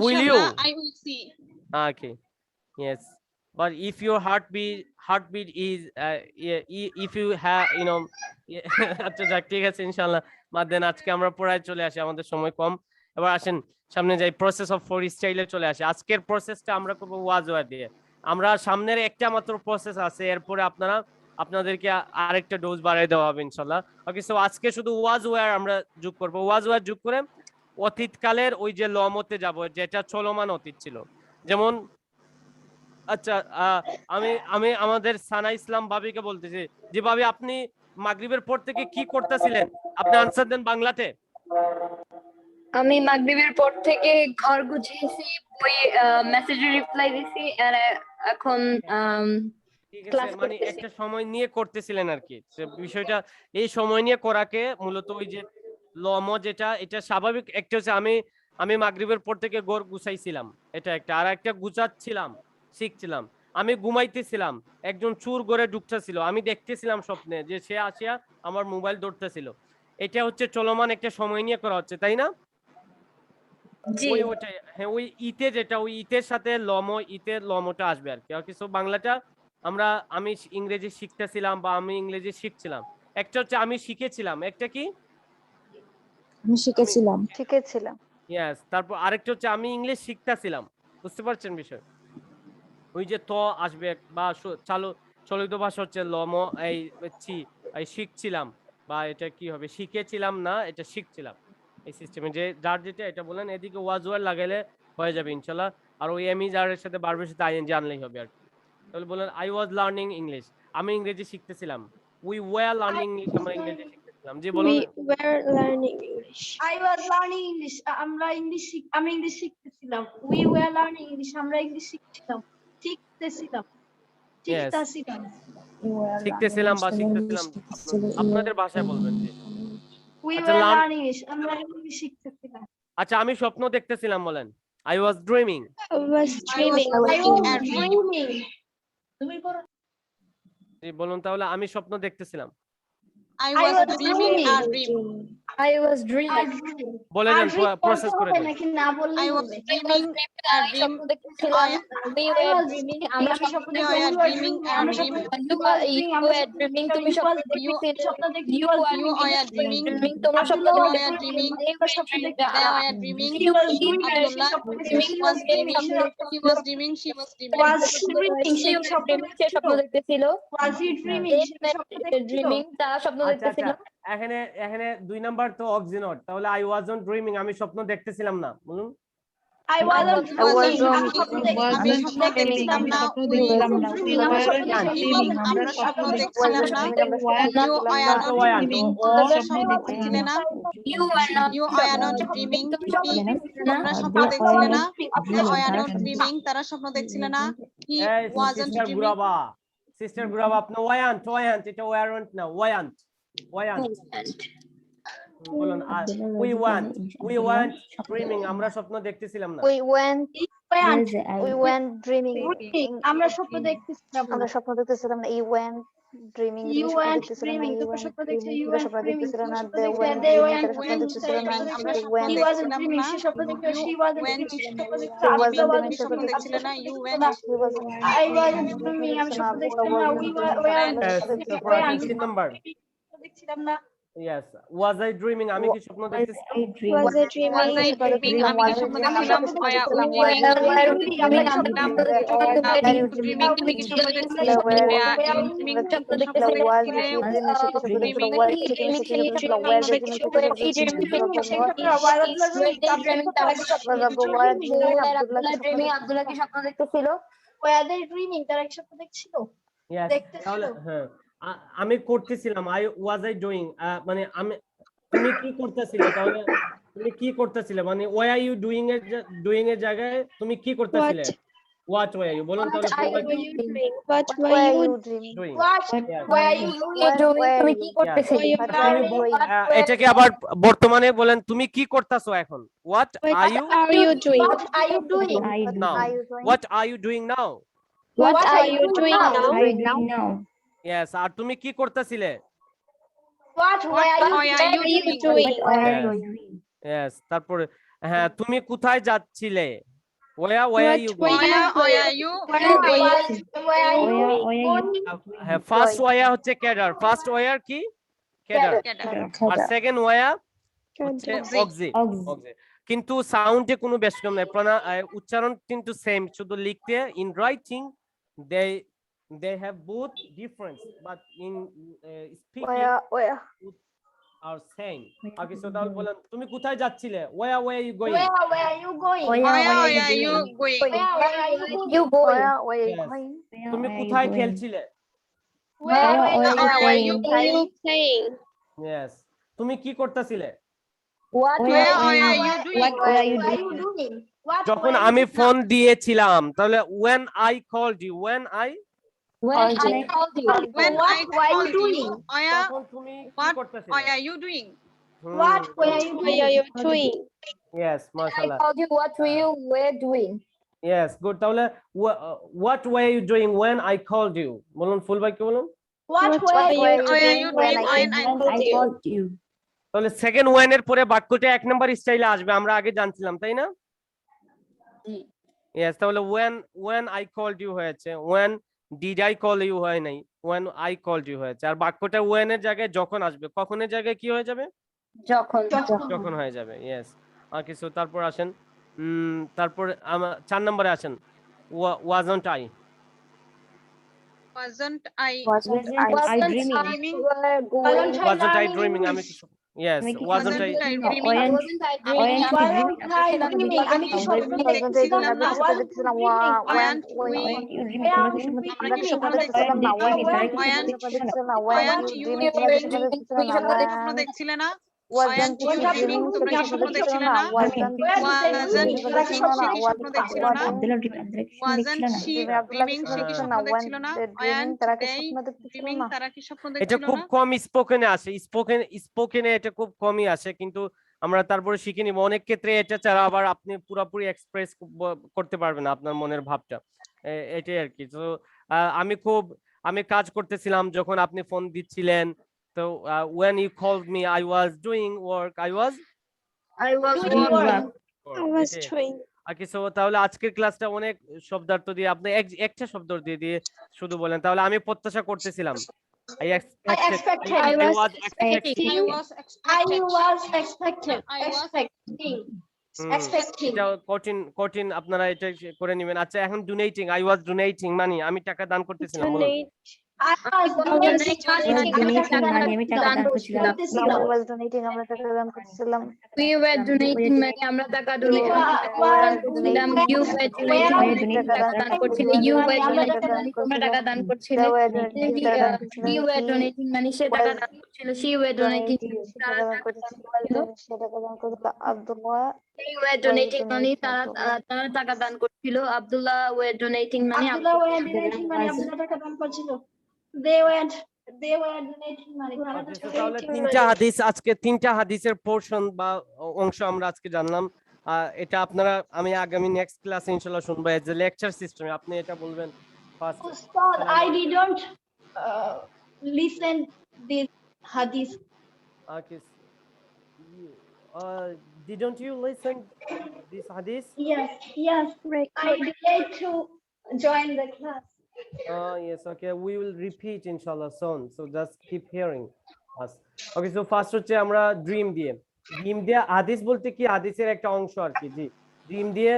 Will you? Inshallah, I will see. Okay, yes. But if your heartbeat is if you have আচ্ছা যাক ঠিক আছে ইনশাআল্লাহ। বাদ দেন, আজকে আমরা পড়ায় চলে আসি, আমাদের সময় কম। এবার আসেন সামনে যাই, প্রসেস অফ ফোর স্টাইলে চলে আসি। আজকের প্রসেসটা আমরা করব ওয়াজ ওয়ার দিয়ে। আমরা সামনের একটা মাত্র প্রসেস আছে, এরপরে আপনাদেরকে আরেকটা ডোজ বাড়াই দেওয়া হবে ইনশাআল্লাহ। ওকে, সো আজকে শুধু ওয়াজ ওয়ার আমরা যোগ করব। ওয়াজ ওয়ার যোগ করে অতীতকালের ওই যে লমতে যাব, যেটা চলমান অতীত ছিল। যেমন আচ্ছা আমি আমাদের সানা ইসলাম ভাবিকে বলতেছি, যে ভাবি আপনি মাগরিবের পর থেকে কি করতেছিলেন? আপনি আনসার দেন বাংলাতে। আমি মাগরিবের পর থেকে ঘর গুছিয়েছি, বই মেসেজে রিপ্লাই দিছি, আর এখন ক্লাস মানে করতেছি। একটা সময় নিয়ে করতেছিলেন আর কি। বিষয়টা এই সময় নিয়ে করাকে মূলত ওই যে লম, যেটা এটা স্বাভাবিক। একটা হচ্ছে আমি মাগরিবের পর থেকে ঘর গুছাইছিলাম, এটা একটা। আর একটা গুছাচ্ছিলাম, শিখছিলাম। আমি ঘুমাইতেছিলাম, একজন চুর ঘরে ঢুকতেছিল, আমি দেখতেছিলাম স্বপ্নে যে সে আসিয়া আমার মোবাইল ধরতেছিল। এটা হচ্ছে চলমান একটা সময় নিয়ে করা হচ্ছে, তাই না? ওইটাই, হ্যাঁ। ওই ইতে যেটা, ওই ইতের সাথে ইতের লমটা আসবে আর কি। কিছু বাংলাটা আমি ইংরেজি শিখতেছিলাম বা আমি ইংরেজি শিখছিলাম। একটা হচ্ছে আমি শিখেছিলাম, একটা কি আমি শিখেছিলাম। ইয়েস। তারপর আরেকটা হচ্ছে আমি ইংলিশ শিখতেছিলাম। বুঝতে পারছেন বিষয়? ওই যে ত আসবে বা চলিত ভাষা হচ্ছে লম, এই শিখছিলাম, বা এটা কি হবে, শিখেছিলাম না, এটা শিখছিলাম। এই সিস্টেমে যে যার যেটা এটা বলেন, এদিকে ওয়াজ ওয়ার লাগাইলে হয়ে যাবে ইনশাআল্লাহ। আর ওই এমই যারের সাথে বারবার সাথে আইএনজি আনলেই হবে আর কি। তাহলে বলেন আই ওয়াজ লার্নিং ইংলিশ, আমি ইংরেজি শিখতেছিলাম। উই ওয়্যার লার্নিং ইংলিশ, আমরা ইংরেজি শিখতেছিলাম। জি বলুন। We were learning English. I was learning English. আমি ইংলিশ শিখতেছিলাম। We were learning English. আমরা ইংলিশ শিখতেছিলাম বা শিখতেছিলাম। আপনাদের ভাষায় বলবেন জি। We were learning English. আমরা ইংলিশ শিখতেছিলাম। আচ্ছা, আমি স্বপ্ন দেখতেছিলাম বলেন। I was dreaming. I was dreaming. জি বলুন তাহলে, আমি স্বপ্ন দেখতেছিলাম। I was dreaming a dream. I was dreaming. বলে দেন, প্রসেস করে দেন। I was dreaming a dream. স্বপ্ন দেখতেছিলাম। We were dreaming. আমরা স্বপ্ন দেখতেছিলাম। You were dreaming. তুমি স্বপ্ন দেখতেছিলে। You were dreaming. তোমরা স্বপ্ন দেখতেছিলে। They were dreaming. She was dreaming. She was dreaming. সে স্বপ্ন দেখতেছিল। Was he dreaming? তারা স্বপ্ন দেখতেছিল। এখানে 2 নাম্বার তো অক্সিনট। তাহলে I wasn't dreaming, আমি স্বপ্ন দেখতেছিলাম না। বলুন। I wasn't dreaming. সিস্টার গুরাবা, আপনি ওয়ান্ট, এটা ওয়ান্ট না, ওয়ান্ট। বলুন we went dreaming আমরা স্বপ্ন দেখতেছিলাম না We went dreaming. আমরা স্বপ্ন দেখতেছিলাম আমরা স্বপ্ন দেখতেছিলাম না। You went dreaming. You তুমি স্বপ্ন went দেখতেছিলে না। dreaming, You তোমরা went স্বপ্ন দেখছো, dreaming, you তোমরা went স্বপ্ন dreaming, দেখতেছিলে তোমরা না। স্বপ্ন They দেখছো, went they dreaming, went তারা স্বপ্ন দেখতেছিলে না। আমরা They স্বপ্ন went he wasn't দেখছিলাম dreaming, না। সে স্বপ্ন দেখছো, she wasn't dreaming, সে স্বপ্ন দেখছো, She wasn't Abdullah dreaming, wasn't সে স্বপ্ন dreaming, দেখছিলে না। আব্দুল্লাহ You স্বপ্ন went দেখছিল না, He wasn't I wasn't dreaming, আমি স্বপ্ন দেখছিলাম না, we were Yes, তারপর আসেন 3 নাম্বার দেখছিলাম না, yes was I dreaming আমি কি স্বপ্ন দেখতেছিলাম was I dreaming? Was I dreaming? আমি কি স্বপ্ন দেখছিলাম? Dreaming, তুমি কি স্বপ্ন দেখছিলে? আব্দুল্লাহ কি স্বপ্ন দেখতেছিল? were they dreaming, তারা কি স্বপ্ন দেখছিল? yes দেখতেছিল। তাহলে হ্যাঁ আমি করতেছিলাম I was I doing মানে আমি তুমি কি করতেছিলে তাহলে তুমি কি করতেছিলে মানে why are you doing এর জায়গায় তুমি কি করতেছিলে what were you বলুন তাহলে What were you doing? What were you তুমি কি করতেছিলে? এটাকে আবার বর্তমানে বলেন তুমি কি করতেছো এখন what are you doing? What are you doing? now what are you doing now What are you doing now? yes আর তুমি কি করতেছিলে What were you doing? yes তারপরে হ্যাঁ তুমি কোথায় যাচ্ছিলে where are you going হ্যাঁ ফার্স্ট ওয়া হচ্ছে ক্যাডার ফার্স্ট ওয়া কি ক্যাডার আর সেকেন্ড ওয়া হচ্ছে অক্সি কিন্তু সাউন্ডে কোনো ব্যতিক্রম নাই উচ্চারণ কিন্তু সেম শুধু লিখতে in writing they have both difference but in speaking are same okay so তাহলে বলেন তুমি কোথায় যাচ্ছিলে where were you going Where were you going? তুমি কোথায় খেলছিলে Where were you playing? yes তুমি কি করতেছিলে What Where are you doing? What যখন were আমি you ফোন দিয়েছিলাম তাহলে when I called you When I called you. What were you doing? তখন তুমি কি করতেছিলে What were you doing? yes I mashallah called you. What you were doing? yes good তাহলে what were you doing when I called you বলুন ফুল ভাই কি বলুন What were you doing when I called you? তাহলে second when এর পরে বাক্যটা এক নাম্বার স্টাইলে আসবে আমরা আগে জানছিলাম তাই না yes তাহলে when I called you হয়েছে when did I call you হয় নাই when I called you হয়েছে আর বাক্যটা when এর জায়গায় যখন আসবে কখনের জায়গায় কি হয়ে যাবে যখন হয়ে যাবে yes ওকে সো তারপর আসেন তারপর 4 নম্বরে আসেন wasn't I dreaming আমি yes wasn't I Wasn't you dreaming? এটা খুব কম স্পোকেনে আসে স্পোকেনে এটা খুব কমই আসে কিন্তু আমরা তারপরে শিখে নিব অনেক ক্ষেত্রে এটা ছাড়া আবার আপনি পুরোপুরি এক্সপ্রেস করতে পারবেন না আপনার মনের ভাবটা এটাই আর কি তো আমি কাজ করতেছিলাম যখন আপনি ফোন দিচ্ছিলেন তো when you called me I was doing work I was doing work. Okay so তাহলে আজকের ক্লাসটা অনেক শব্দার্থ দিয়ে আপনি একটা শব্দ দিয়ে শুধু বলেন তাহলে আমি প্রত্যাশা করতেছিলাম I was expecting কঠিন আপনারা এটা করে নেবেন আচ্ছা এখন ডোনেটিং I was donating মানে আমি টাকা দান করতেছিলাম বলুন We were donating money. আমরা টাকা donate করছিলাম। You were donating টাকা দান করছিলে। You were donating money. তোমরা টাকা দান করছিলে। We were donating money. সে টাকা দান করছিল। She were donating তারা টাকা দান করছিল। They were donating money. তারা টাকা দান করছিল। Abdullah were donating money. Abdullah টাকা দান করছিল। They went they were donating money. Okay, so তাহলে তিনটা হাদিস, আজকে তিনটা হাদিসের পোরশন বা অংশ আমরা আজকে জানলাম। এটা আপনারা আমি আগামী নেক্সট ক্লাসে ইনশাআল্লাহ শুনবো এজ এ লেকচার সিস্টেমে। আপনি এটা বলবেন first. Ustad, I didn't listen this hadith. Okay. Didn't you listen this hadith? Yes, I delayed to join the class. Yes, okay, we will repeat inshallah soon, so just keep hearing us. Okay, so first হচ্ছে আমরা dream দিয়ে হাদিস বলতে কি হাদিসের একটা অংশ আর কি। জি, ড্রিম দিয়ে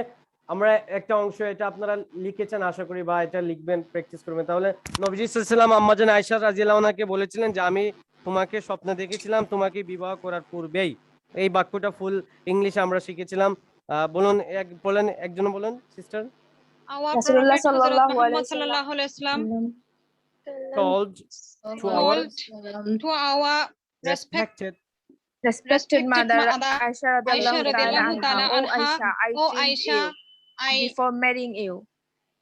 আমরা একটা অংশ, এটা আপনারা লিখেছেন আশা করি বা এটা লিখবেন, প্র্যাকটিস করবেন। তাহলে নবীজি সাল্লাল্লাহু আলাইহি ওয়াসাল্লাম আম্মা জান আয়েশা রাদিয়াল্লাহু আনহাকে বলেছিলেন যে আমি তোমাকে স্বপ্নে দেখেছিলাম তোমাকে বিবাহ করার পূর্বেই। এই বাক্যটা ফুল ইংলিশে আমরা শিখেছিলাম। বলেন একজন বলেন sister. Our Prophet Hazrat Muhammad sallallahu alaihi wasallam told to our respected respected mother mother Aisha Aisha radiallahu radiallahu ta'ala anha, oh oh Aisha, I before marrying you.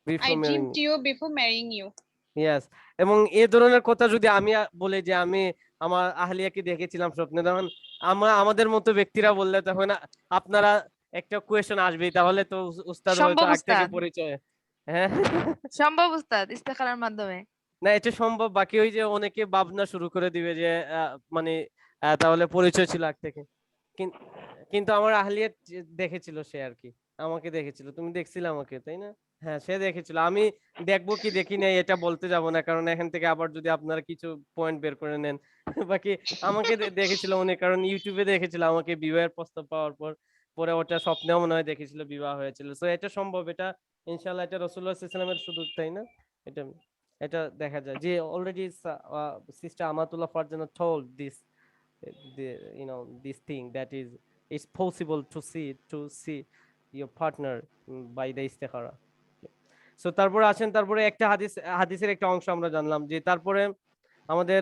dreamed you before marrying you. Yes, এবং এই ধরনের কথা যদি আমি বলি যে আমি আমার আহলিয়াকে দেখেছিলাম স্বপ্নে, তখন আমাদের মতো ব্যক্তিরা বললে তখন আপনারা একটা কোয়েশ্চেন আসবেই, তাহলে তো উস্তাদ হয়তো আগ থেকে পরিচয়। হ্যাঁ সম্ভব উস্তাদ ইস্তেখারার মাধ্যমে। না এটা সম্ভব, বাকি ওই যে অনেকে ভাবনা শুরু করে দিবে যে মানে তাহলে পরিচয় ছিল আগ থেকে। কিন্তু আমার আহলিয়া দেখেছিল, সে আর কি আমাকে দেখেছিল। তুমি দেখছিলে আমাকে, তাই না? হ্যাঁ, সে দেখেছিল। আমি দেখবো কি দেখি নাই এটা বলতে যাব না, কারণ এখান থেকে আবার যদি আপনারা কিছু পয়েন্ট বের করে নেন। বাকি আমাকে দেখেছিল উনি, কারণ ইউটিউবে দেখেছিল আমাকে বিবাহের প্রস্তাব পাওয়ার পরে ওটা স্বপ্নেও মনে হয় দেখেছিল, বিবাহ হয়েছিল। সো এটা সম্ভব, এটা ইনশাআল্লাহ এটা রাসূলুল্লাহ সাল্লাল্লাহু আলাইহি ওয়াসাল্লামের সুযোগ, তাই না? এটা দেখা যায় যে already sister Amatullah Farzana told this this thing that it's possible to see your partner by the istikhara. So তারপরে আসেন, তারপরে একটা হাদিসের একটা অংশ আমরা জানলাম যে তারপরে আমাদের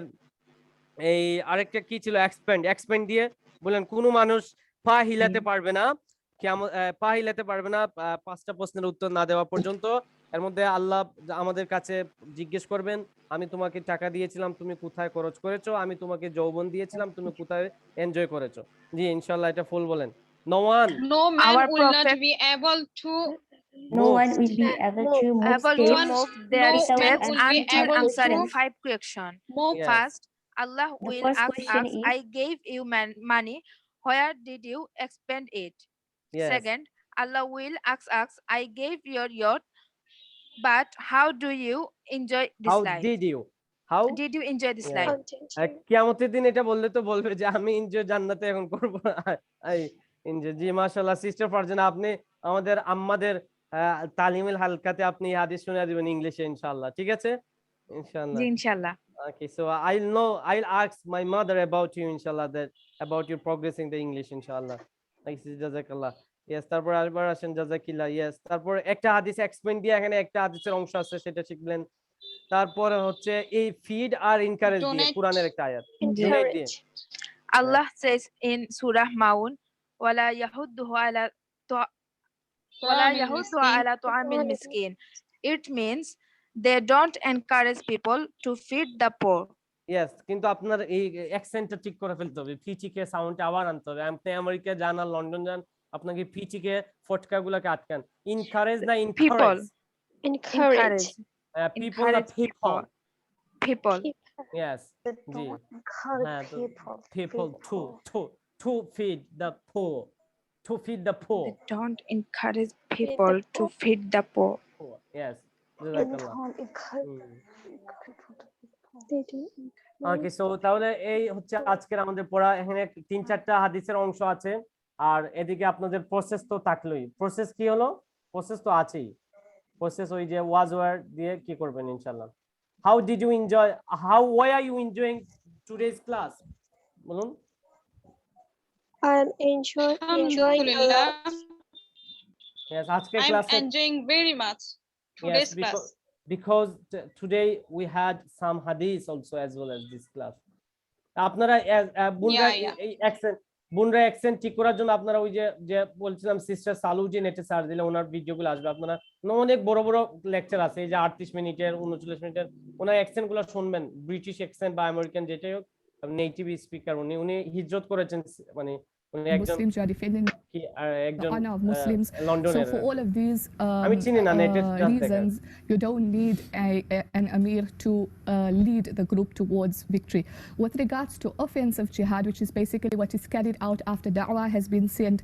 এই আরেকটা কি ছিল, এক্সপ্যান্ড দিয়ে বলেন কোন মানুষ পা হিলাতে পারবে না, পা হিলাতে পারবে না 5টা প্রশ্নের উত্তর না দেওয়া পর্যন্ত। এর মধ্যে আল্লাহ আমাদের কাছে জিজ্ঞেস করবেন আমি তোমাকে টাকা দিয়েছিলাম তুমি কোথায় খরচ করেছো, আমি তোমাকে যৌবন দিয়েছিলাম তুমি কোথায় এনজয় করেছো। জি ইনশাআল্লাহ এটা ফুল বলেন। No man will not be able to move their steps until answering 5 questions. First, Allah will ask us, I gave you money, where did you expend it? Yes. Second, Allah will ask us, I gave your yacht, but how do you enjoy this life? How did you enjoy this life? কিয়ামতের দিন এটা বললে তো বলবে যে আমি enjoy জান্নাতে এখন করব। জি মাশাআল্লাহ সিস্টার ফারজানা, আপনি আমাদের আম্মাদের তালিমের হালকাতে আপনি হাদিস শুনিয়ে দিবেন ইংলিশে ইনশাআল্লাহ, ঠিক আছে? ইনশাআল্লাহ জি ইনশাআল্লাহ। Okay, so I'll ask my mother about you inshallah, that about your progress in the English inshallah. Like jazakallah. Yes, তারপর আরেকবার আসেন জাযাকিল্লাহ। Yes, তারপর একটা হাদিস এক্সপ্লেইন দিয়ে এখানে একটা হাদিসের অংশ আছে সেটা শিখলেন। তারপর হচ্ছে এই ফিড আর এনকারেজ দিয়ে কুরআনের একটা আয়াত দিয়ে Allah says in Surah Maun, wala yahuddu ala tu'amil miskin. It means they don't encourage people to feed the poor. Yes, কিন্তু আপনার এই অ্যাকসেন্টটা ঠিক করে ফেলতে হবে, ফিচিকে সাউন্ডটা আবার আনতে হবে। আপনি আমেরিকা যান আর লন্ডন যান, আপনাকে ফিচিকে ফটকাগুলোকে আটকান। ইনকারেজ না people. Encourage. People না people. Yes, জি হ্যাঁ, people to feed the poor, to feed the poor. They don't encourage people to feed the poor. Yes, Okay, so তাহলে এই হচ্ছে আজকের আমাদের পড়া। এখানে 3-4টা হাদিসের অংশ আছে, আর এদিকে আপনাদের প্রসেস তো থাকলোই। প্রসেস কি হলো? প্রসেস তো আছেই। প্রসেস ওই যে ওয়াজ ওয়ার দিয়ে কি করবেন ইনশাআল্লাহ। How did you enjoy? Why are you enjoying today's class? বলুন। I'm enjoying a lot. Yes, আজকের ক্লাসে I'm enjoying very much today's class. Because today we had some hadith also as well as this class. আপনারা bulgur এই বোনরা accent ঠিক করার জন্য আপনারা ওই যে বলছিলাম সিস্টার সালুজি নেটে সার্চ দিলে ওনার ভিডিওগুলো আসবে, আপনারা অনেক বড় বড় লেকচার আছে, এই যে 38 মিনিটের 39 মিনিটের, ওনার অ্যাকসেন্ট গুলো শুনবেন, ব্রিটিশ অ্যাকসেন্ট বা আমেরিকান যেটাই হোক, নেটিভ স্পিকার, উনি হিজরত করেছেন, মানে উনি একজন Muslims, you are defending কি the honor of Muslims. So লন্ডনের for all of these আমি চিনি না নেটের reasons, you don't need an Amir to lead the group towards victory. With regards to offensive jihad, which is basically what is carried out after da'wah has been sent,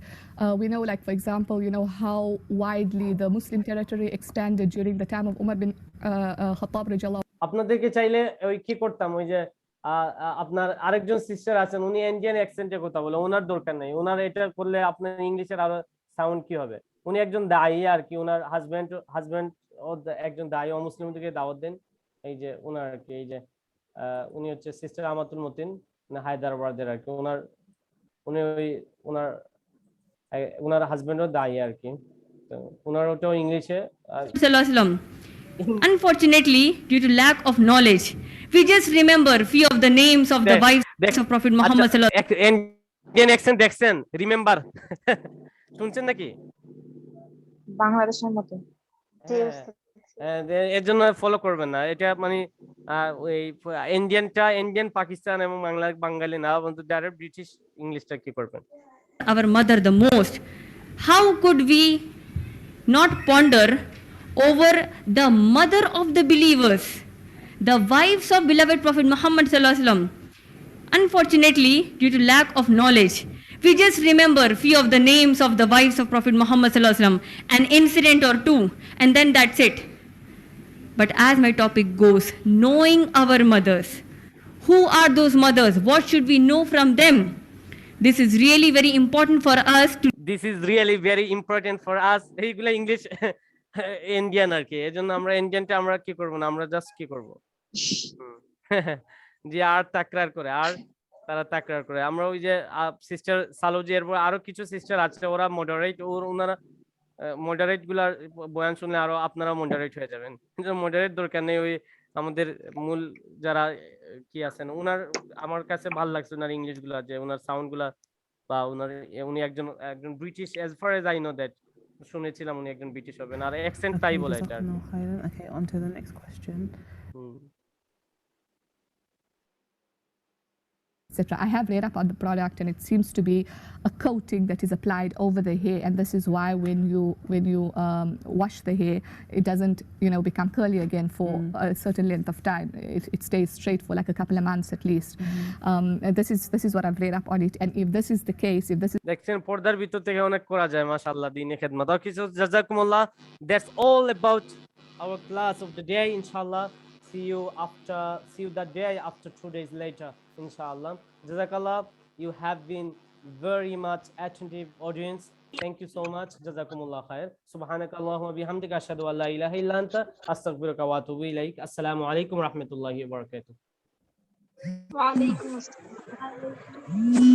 we know, like for example, you know how widely the Muslim territory expanded during the time of Umar bin Khattab radiallahu. আপনাদেরকে চাইলে ওই কি করতাম, ওই যে আপনার আরেকজন sister আছেন, উনি ইন্ডিয়ান অ্যাকসেন্টে কথা বলে, ওনার দরকার নাই, ওনার এটা করলে আপনার ইংলিশের আরো সাউন্ড কি হবে, উনি একজন দায়ী আর কি, ওনার হাজবেন্ড একজন দায়ী, অমুসলিমদেরকে দাওয়াত দেন, এই যে ওনার আর কি, এই যে উনি হচ্ছে সিস্টার আমাতুল মতিন হায়দ্রাবাদের আর কি, উনি ওই ওনার হাজবেন্ডও দায়ী আর কি, তো ওনার ওটাও ইংলিশে। Unfortunately, due to lack of knowledge, we just remember few of the names of the wives of Prophet Muhammad sallallahu alaihi wasallam. Indian accent দেখছেন, রিমেম্বার শুনছেন নাকি? বাংলাদেশের মতো এর জন্য ফলো করবেন না, এটা মানে ওই ইন্ডিয়ান পাকিস্তান এবং বাঙালি না, কিন্তু ডাইরেক্ট ব্রিটিশ ইংলিশটা কি করবেন? Our mother the most. How could we not ponder over the mother of the believers, the wives of beloved Prophet Muhammad sallallahu alaihi wasallam? Unfortunately, due to lack of knowledge, we just remember few of the names of the wives of Prophet Muhammad sallallahu alaihi wasallam, an incident or two, and then that's it. But as my topic goes, knowing our mothers, who are those mothers? What should we know from them? This is really very important for us to. This is really very important for us. এইগুলা English Indian আর কি, এজন্য আমরা ইন্ডিয়ানটা আমরা কি করব না, আমরা just কি করব যে আর তাকরার করে, আর তারা তাকরার করে। আমরা ওই যে সিস্টার সালোজি, এরপর আরো কিছু সিস্টার আছে, ওরা মডারেট, ওনারা মডারেট গুলার বয়ান শুনলে আরো আপনারা মডারেট হয়ে যাবেন, কিন্তু মডারেট দরকার নেই। ওই আমাদের মূল যারা কি আছেন, আমার কাছে ভালো লাগছে ওনার ইংলিশ গুলা, যে ওনার সাউন্ড গুলা, বা উনি একজন British, as far as I know that, শুনেছিলাম উনি একজন ব্রিটিশ হবেন, আর অ্যাকসেন্ট তাই বলে এটা। Okay, on to the next question. etc. I have read up on the product, and it seems to be a coating that is applied over the hair, and this is why when you wash the hair, it doesn't become curly again for a certain length of time. It stays straight for like a couple of months at least. This is what I've read up on it, and if this is the case, if this is দেখছেন পর্দার ভিতর থেকে অনেক করা যায়, মাশাআল্লাহ, দ্বীনে খেদমত। আর কিছু জাযাকুমুল্লাহ, that's all about our class of the day, inshallah. See you that day after 2 days later, inshallah. Jazakallah, you have been very much attentive audience. Thank you so much. Jazakumullah khair. Subhanakallahumma bihamdika ashhadu an la ilaha illa anta astaghfiruka wa atubu ilaik. Assalamu alaikum wa rahmatullahi wa barakatuh. Wa alaikum assalam.